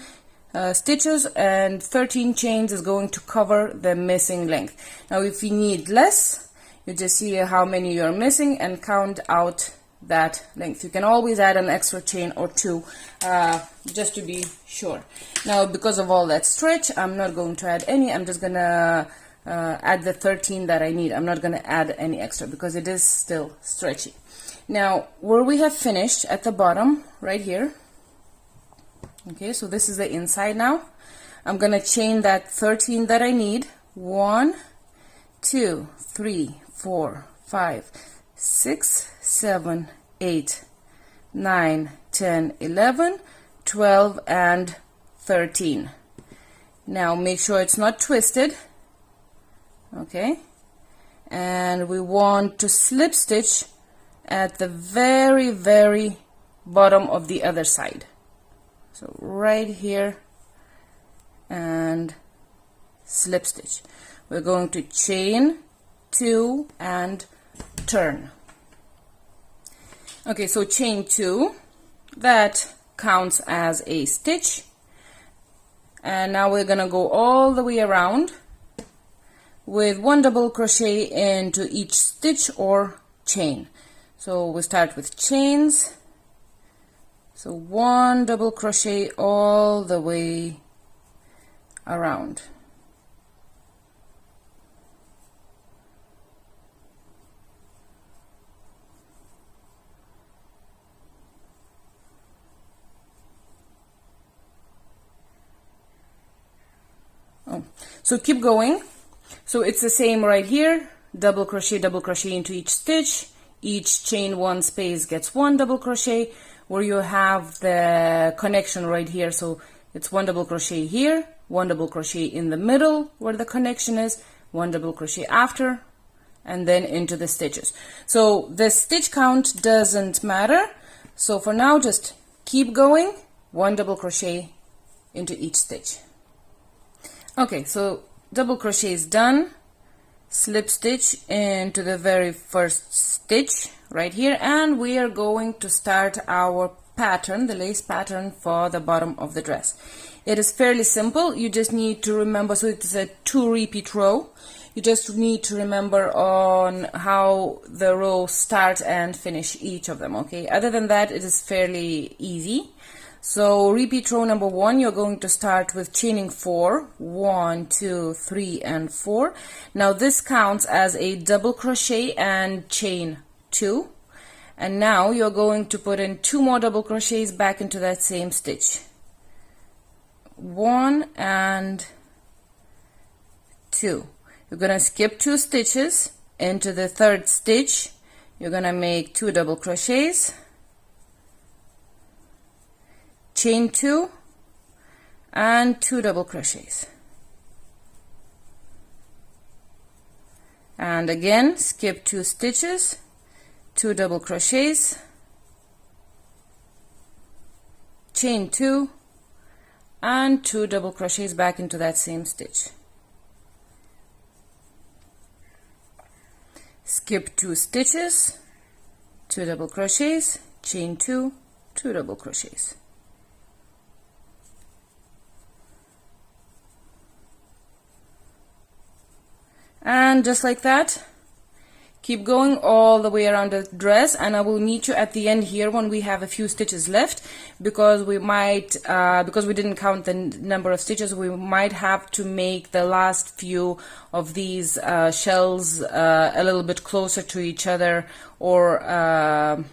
stitches and 13 chains is going to cover the missing length. Now if you need less, you just see how many you're missing and count out that length. You can always add an extra chain or two, just to be sure. Now, because of all that stretch, I'm not going to add any. I'm just gonna add the 13 that I need. I'm not gonna add any extra because it is still stretchy. Now, where we have finished at the bottom, right here, okay, so this is the inside now. I'm gonna chain that 13 that I need. 1, 2, 3, 4, 5, 6, 7, 8, 9, 10, 11, 12, and 13. Now make sure it's not twisted, okay, and we want to slip stitch at the very, very bottom of the other side. So right here, and slip stitch. We're going to chain 2 and turn. Okay, so chain 2, that counts as a stitch, and now we're gonna go all the way around with 1 double crochet into each stitch or chain. So we start with chains, so 1 double crochet all the way around. So keep going. So it's the same right here, double crochet into each stitch, each chain 1 space gets 1 double crochet, where you have the connection right here. So it's 1 double crochet here, 1 double crochet in the middle where the connection is, 1 double crochet after, and then into the stitches. So the stitch count doesn't matter. So for now, just keep going, 1 double crochet into each stitch. Okay, so double crochet is done. Slip stitch into the very first stitch right here, and we are going to start our pattern, the lace pattern for the bottom of the dress. It is fairly simple. You just need to remember, so it's a 2 repeat row. You just need to remember on how the rows start and finish each of them, okay? Other than that, it is fairly easy. So repeat row number 1, you're going to start with chaining 4, 1, 2, 3, and 4. Now this counts as a double crochet and chain 2. And now you're going to put in 2 more double crochets back into that same stitch. 1 and 2. You're going to skip 2 stitches into the 3rd stitch. You're going to make 2 double crochets. Chain 2 and 2 double crochets, and again skip 2 stitches, 2 double crochets, chain 2 and 2 double crochets back into that same stitch, skip 2 stitches, 2 double crochets, chain 2, 2 double crochets. And just like that, keep going all the way around the dress, and I will meet you at the end here when we have a few stitches left, because we might, because we didn't count the number of stitches, we might have to make the last few of these shells a little bit closer to each other, or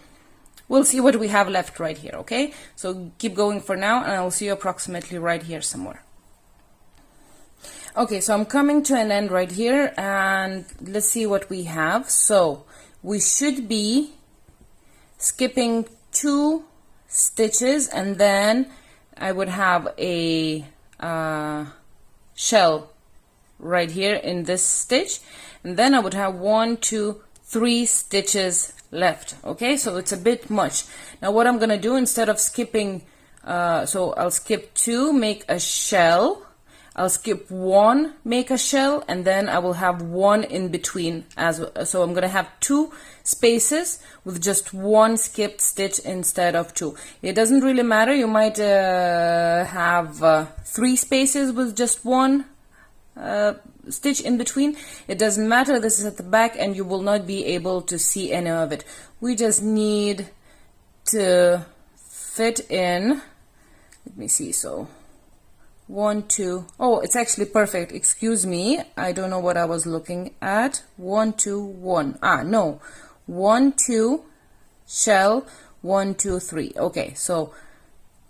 we'll see what we have left right here, okay? So keep going for now, and I'll see you approximately right here somewhere. Okay, so I'm coming to an end right here, and let's see what we have. So we should be skipping 2 stitches, and then I would have a shell right here in this stitch, and then I would have 1, 2, 3 stitches left. Okay, so it's a bit much. Now what I'm gonna do, instead of skipping, so I'll skip 2, make a shell. I'll skip 1, make a shell, and then I will have 1 in between. So I'm going to have 2 spaces with just 1 skipped stitch instead of 2. It doesn't really matter. You might have 3 spaces with just 1 stitch in between. It doesn't matter, this is at the back and you will not be able to see any of it. We just need to fit in, let me see, so 1, 2, oh, it's actually perfect, excuse me, I don't know what I was looking at. 1, 2, 1, no, 1, 2, shell, 1, 2, 3. Okay, so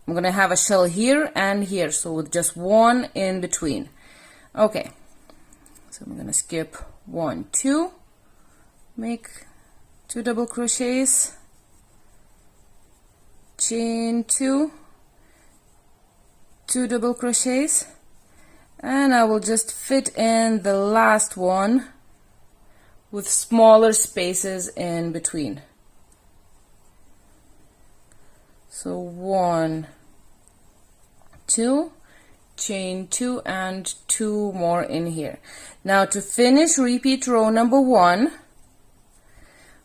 I'm gonna have a shell here and here, so with just one in between. Okay, so I'm gonna skip 1, 2, make 2 double crochets, chain 2, 2 double crochets, and I will just fit in the last one with smaller spaces in between. So 1, 2, chain 2, and 2 more in here. Now to finish repeat row number 1,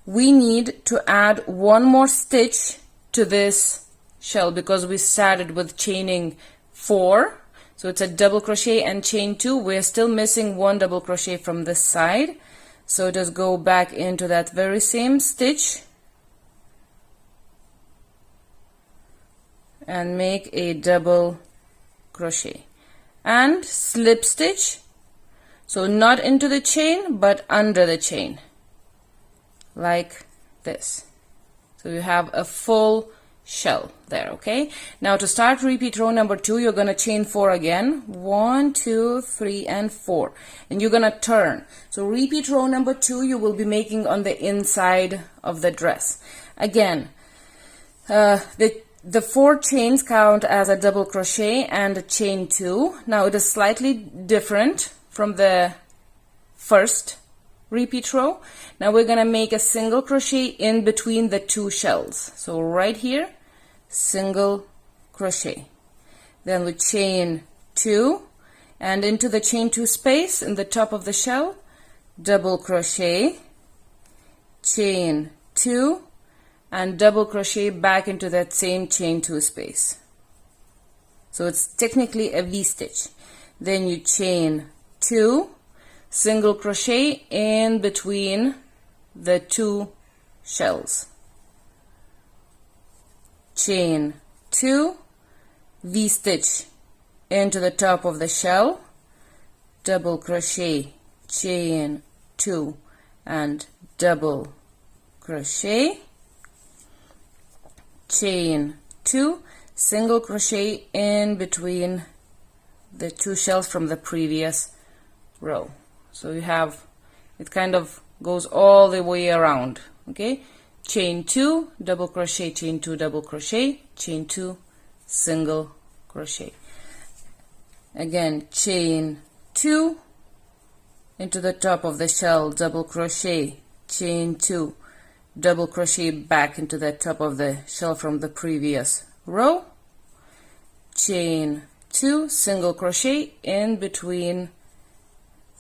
we need to add one more stitch to this shell because we started with chaining 4, so it's a double crochet and chain 2. We're still missing 1 double crochet from this side, so just go back into that very same stitch and make a double crochet and slip stitch, so not into the chain but under the chain, like this. So you have a full shell there. Okay, now to start repeat row number 2, you're gonna chain 4 again, 1, 2, 3, and 4, and you're gonna turn. So repeat row number 2 you will be making on the inside of the dress. Again, the 4 chains count as a double crochet and a chain 2. Now it is slightly different from the first repeat row. Now we're gonna make a single crochet in between the 2 shells. So right here, single crochet. Then we chain 2, and into the chain 2 space in the top of the shell, double crochet, chain 2, and double crochet back into that same chain 2 space. So it's technically a V-stitch. Then you chain 2, single crochet in between the 2 shells, chain 2, V-stitch into the top of the shell, double crochet, chain 2, and double crochet, chain 2, single crochet in between the 2 shells from the previous row. So you have, it kind of goes all the way around. Okay, chain 2, double crochet, chain 2, double crochet, chain 2, single crochet. Again, chain 2 into the top of the shell, double crochet, chain 2, double crochet back into the top of the shell from the previous row, chain 2, single crochet in between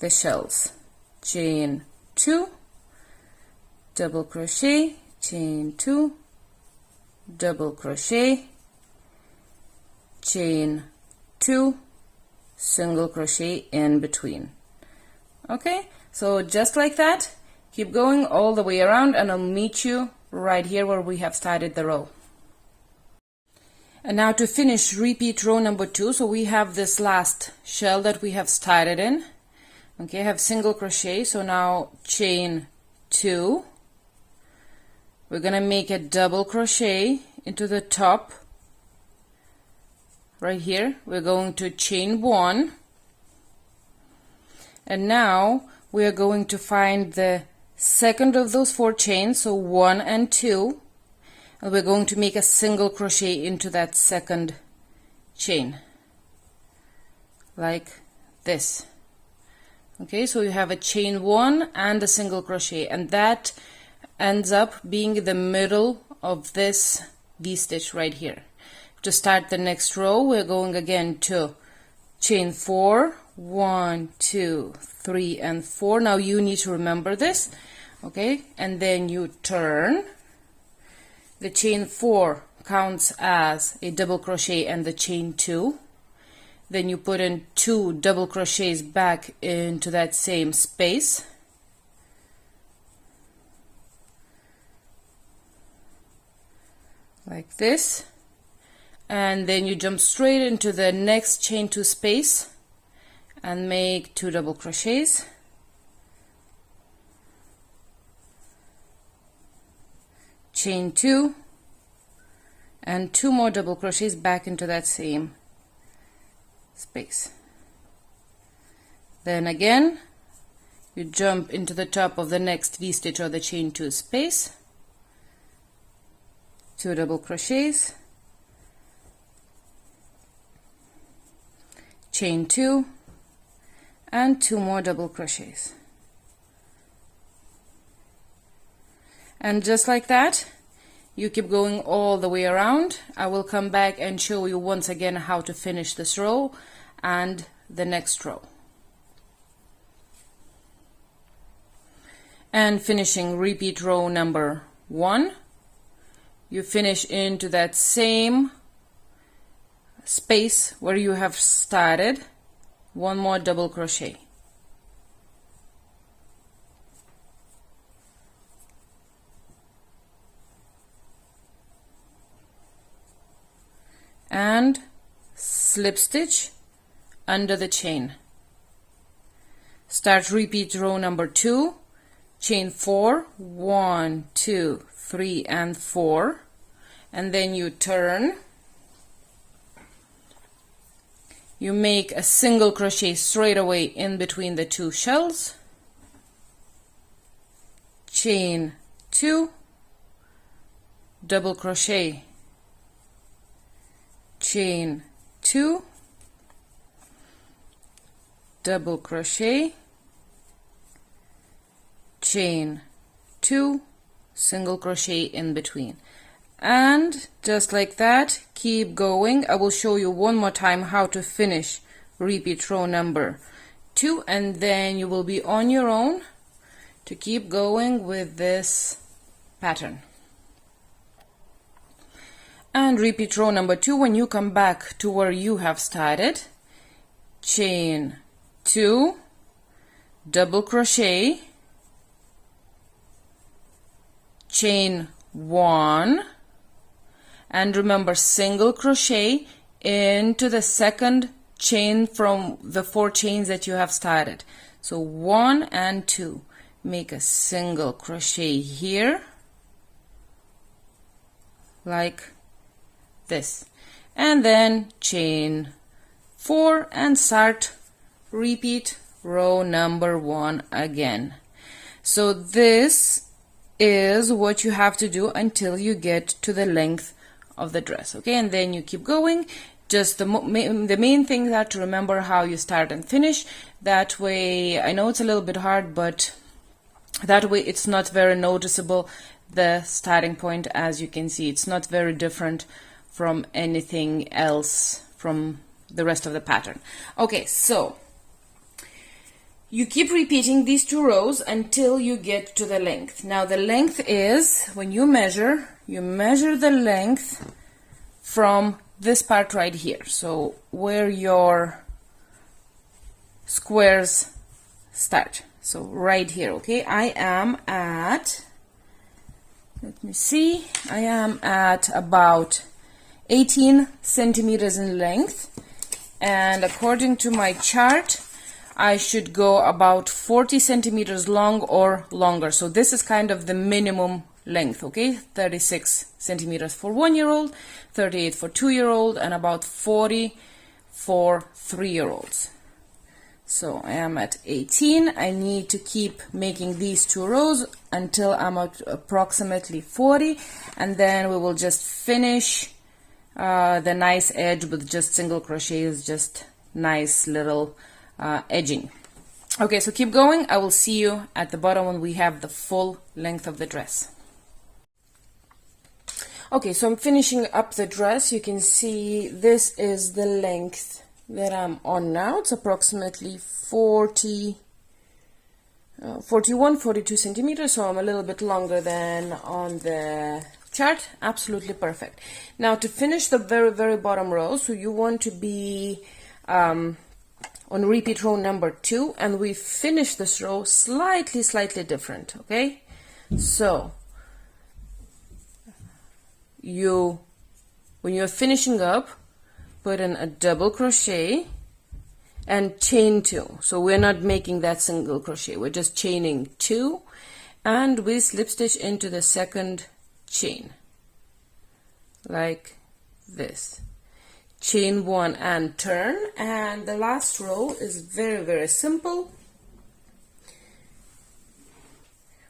the shells, chain 2, double crochet, chain 2, double crochet, chain 2, single crochet in between. Okay, so just like that, keep going all the way around, and I'll meet you right here where we have started the row. And now to finish repeat row number 2, so we have this last shell that we have started in. Okay, I have single crochet, so now chain 2. We're gonna make a double crochet into the top. Right here, we're going to chain 1. And now we are going to find the second of those 4 chains, so 1 and 2, and we're going to make a single crochet into that second chain, like this. Okay, so you have a chain 1 and a single crochet, and that ends up being the middle of this V-stitch right here. To start the next row, we're going again to chain 4, 1, 2, 3, and 4. Now you need to remember this, okay? And then you turn. The chain 4 counts as a double crochet and the chain 2. then you put in 2 double crochets back into that same space, like this, and then you jump straight into the next chain 2 space and make 2 double crochets, chain 2, and 2 more double crochets back into that same space. Then again you jump into the top of the next V-stitch or the chain 2 space, 2 double crochets, chain 2, and 2 more double crochets. And just like that, you keep going all the way around. I will come back and show you once again how to finish this row and the next row. And finishing repeat row number 1, you finish into that same space where you have started, 1 more double crochet. And slip stitch under the chain. Start repeat row number 2, chain 4, 1, 2, 3, and 4, and then you turn. You make a single crochet straight away in between the 2 shells, chain 2, double crochet, chain 2, double crochet, chain 2, single crochet in between, and just like that keep going. I will show you one more time how to finish repeat row number 2, and then you will be on your own to keep going with this pattern. And repeat row number 2, when you come back to where you have started, chain 2, double crochet, chain 1, and remember, single crochet into the second chain from the 4 chains that you have started. So 1 and 2, make a single crochet here like this, and then chain 4 and start repeat row number 1 again. So this is what you have to do until you get to the length of the dress, okay? And then you keep going. Just the main thing that to remember how you start and finish. That way, I know it's a little bit hard, but that way it's not very noticeable, the starting point. As you can see, it's not very different from anything else from the rest of the pattern. Okay, so you keep repeating these 2 rows until you get to the length. Now the length is, when you measure the length from this part right here, so where your squares start. So right here, okay? I am at, let me see, I am at about 18 centimeters in length, and according to my chart I should go about 40 centimeters long or longer. So this is kind of the minimum length, okay? 36 centimeters for 1-year-old, 38 for 2-year-old, and about 40 for 3-year-olds. So I am at 18. I need to keep making these 2 rows until I'm at approximately 40, and then we will just finish the nice edge with just single crochets, just nice little edging. Okay, so keep going. I will see you at the bottom when we have the full length of the dress. Okay, so I'm finishing up the dress. You can see this is the length that I'm on now. It's approximately 41, 42 centimeters, so I'm a little bit longer than on the chart. Absolutely perfect. Now to finish the very bottom row, so you want to be on repeat row number 2, and we finish this row slightly different. Okay, so when you're finishing up, put in a double crochet and chain 2. So we're not making that single crochet, we're just chaining 2, and we slip stitch into the second chain like this. Chain 1 and turn, and the last row is very simple.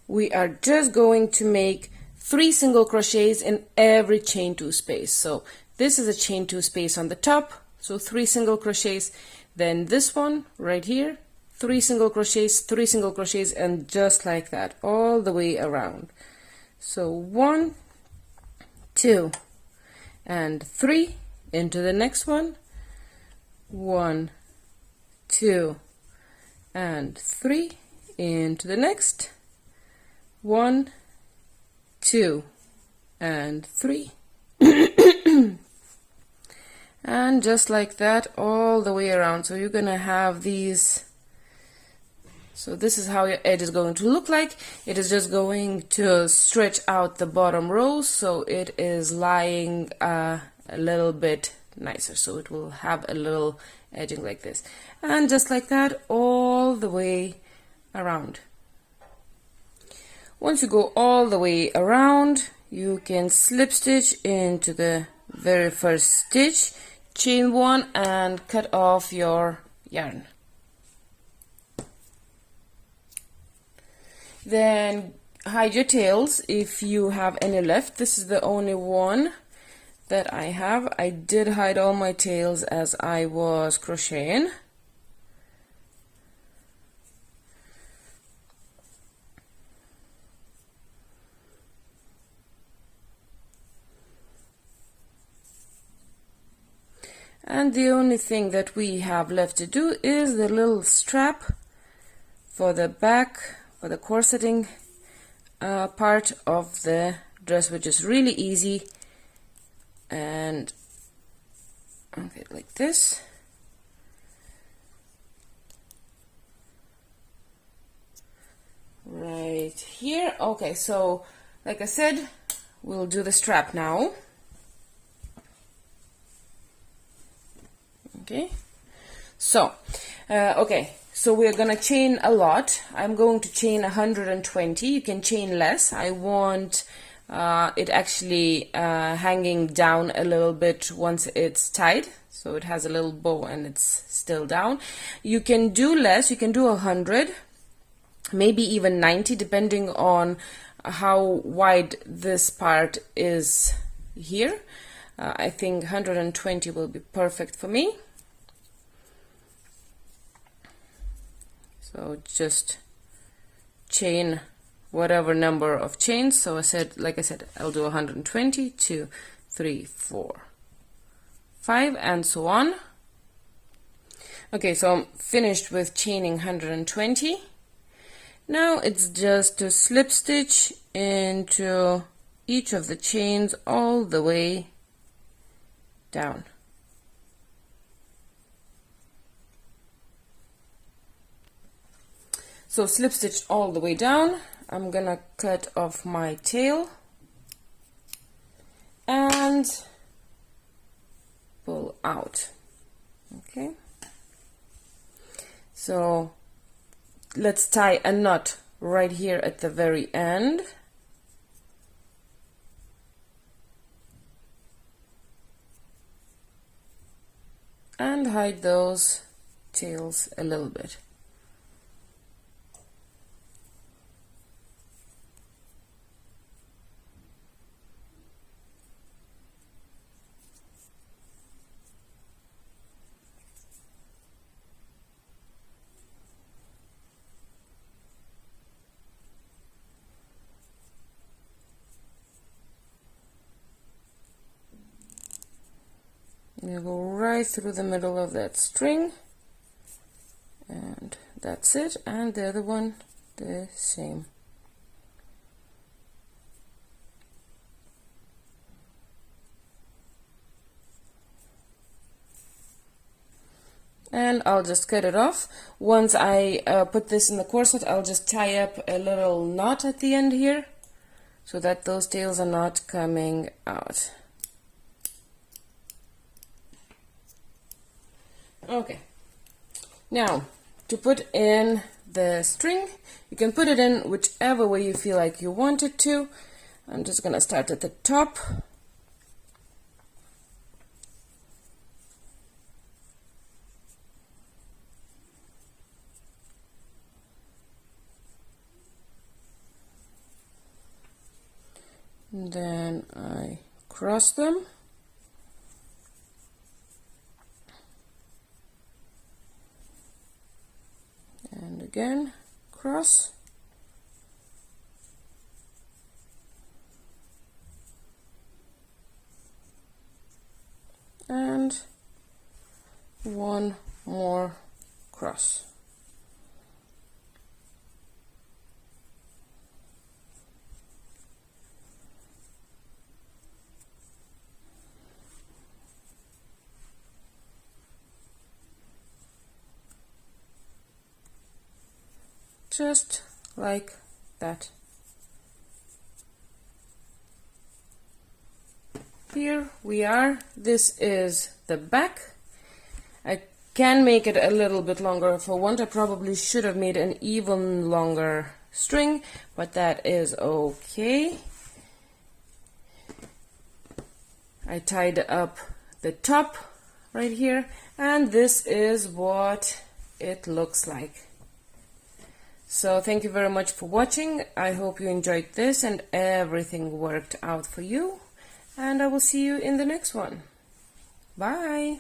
We are just going to make 3 single crochets in every chain 2 space. So this is a chain 2 space on the top, so 3 single crochets. Then this one right here, 3 single crochets, 3 single crochets, and just like that all the way around. So 1, 2, and 3 into the next one. 1, 2, and 3 into the next. 1, 2, and 3. And just like that all the way around. So you're gonna have these. So this is how your edge is going to look like. It is just going to stretch out the bottom rows, so it is lying a little bit nicer. So it will have a little edging like this, and just like that all the way around. Once you go all the way around, you can slip stitch into the very first stitch, chain 1, and cut off your yarn. Then hide your tails if you have any left. This is the only one that I have. I did hide all my tails as I was crocheting. And the only thing that we have left to do is the little strap for the back, for the corseting part of the dress, which is really easy. And okay, like this. Right here. Okay, so like I said, we'll do the strap now. Okay, so so we're gonna chain a lot. I'm going to chain 120. You can chain less. I want it actually hanging down a little bit once it's tied, so it has a little bow and it's still down. You can do less. You can do 100, maybe even 90, depending on how wide this part is here. I think 120 will be perfect for me. So just chain whatever number of chains. So like I said, I'll do 120, 2, 3, 4, 5, and so on. Okay, so I'm finished with chaining 120. Now it's just to slip stitch into each of the chains all the way down. So slip stitch all the way down. I'm gonna cut off my tail and pull out. Okay, so let's tie a knot right here at the very end. And hide those tails a little bit. You go right through the middle of that string, and that's it, and the other one the same. and I'll just cut it off. Once I put this in the corset, I'll just tie up a little knot at the end here so that those tails are not coming out. Okay, now to put in the string, you can put it in whichever way you feel like you want it to. I'm just gonna start at the top. And then I cross them. And again, cross. And one more cross. Just like that. Here we are. This is the back. I can make it a little bit longer if I want. I probably should have made an even longer string, but that is okay. I tied up the top right here, and this is what it looks like. So thank you very much for watching. I hope you enjoyed this and everything worked out for you. And I will see you in the next one. Bye!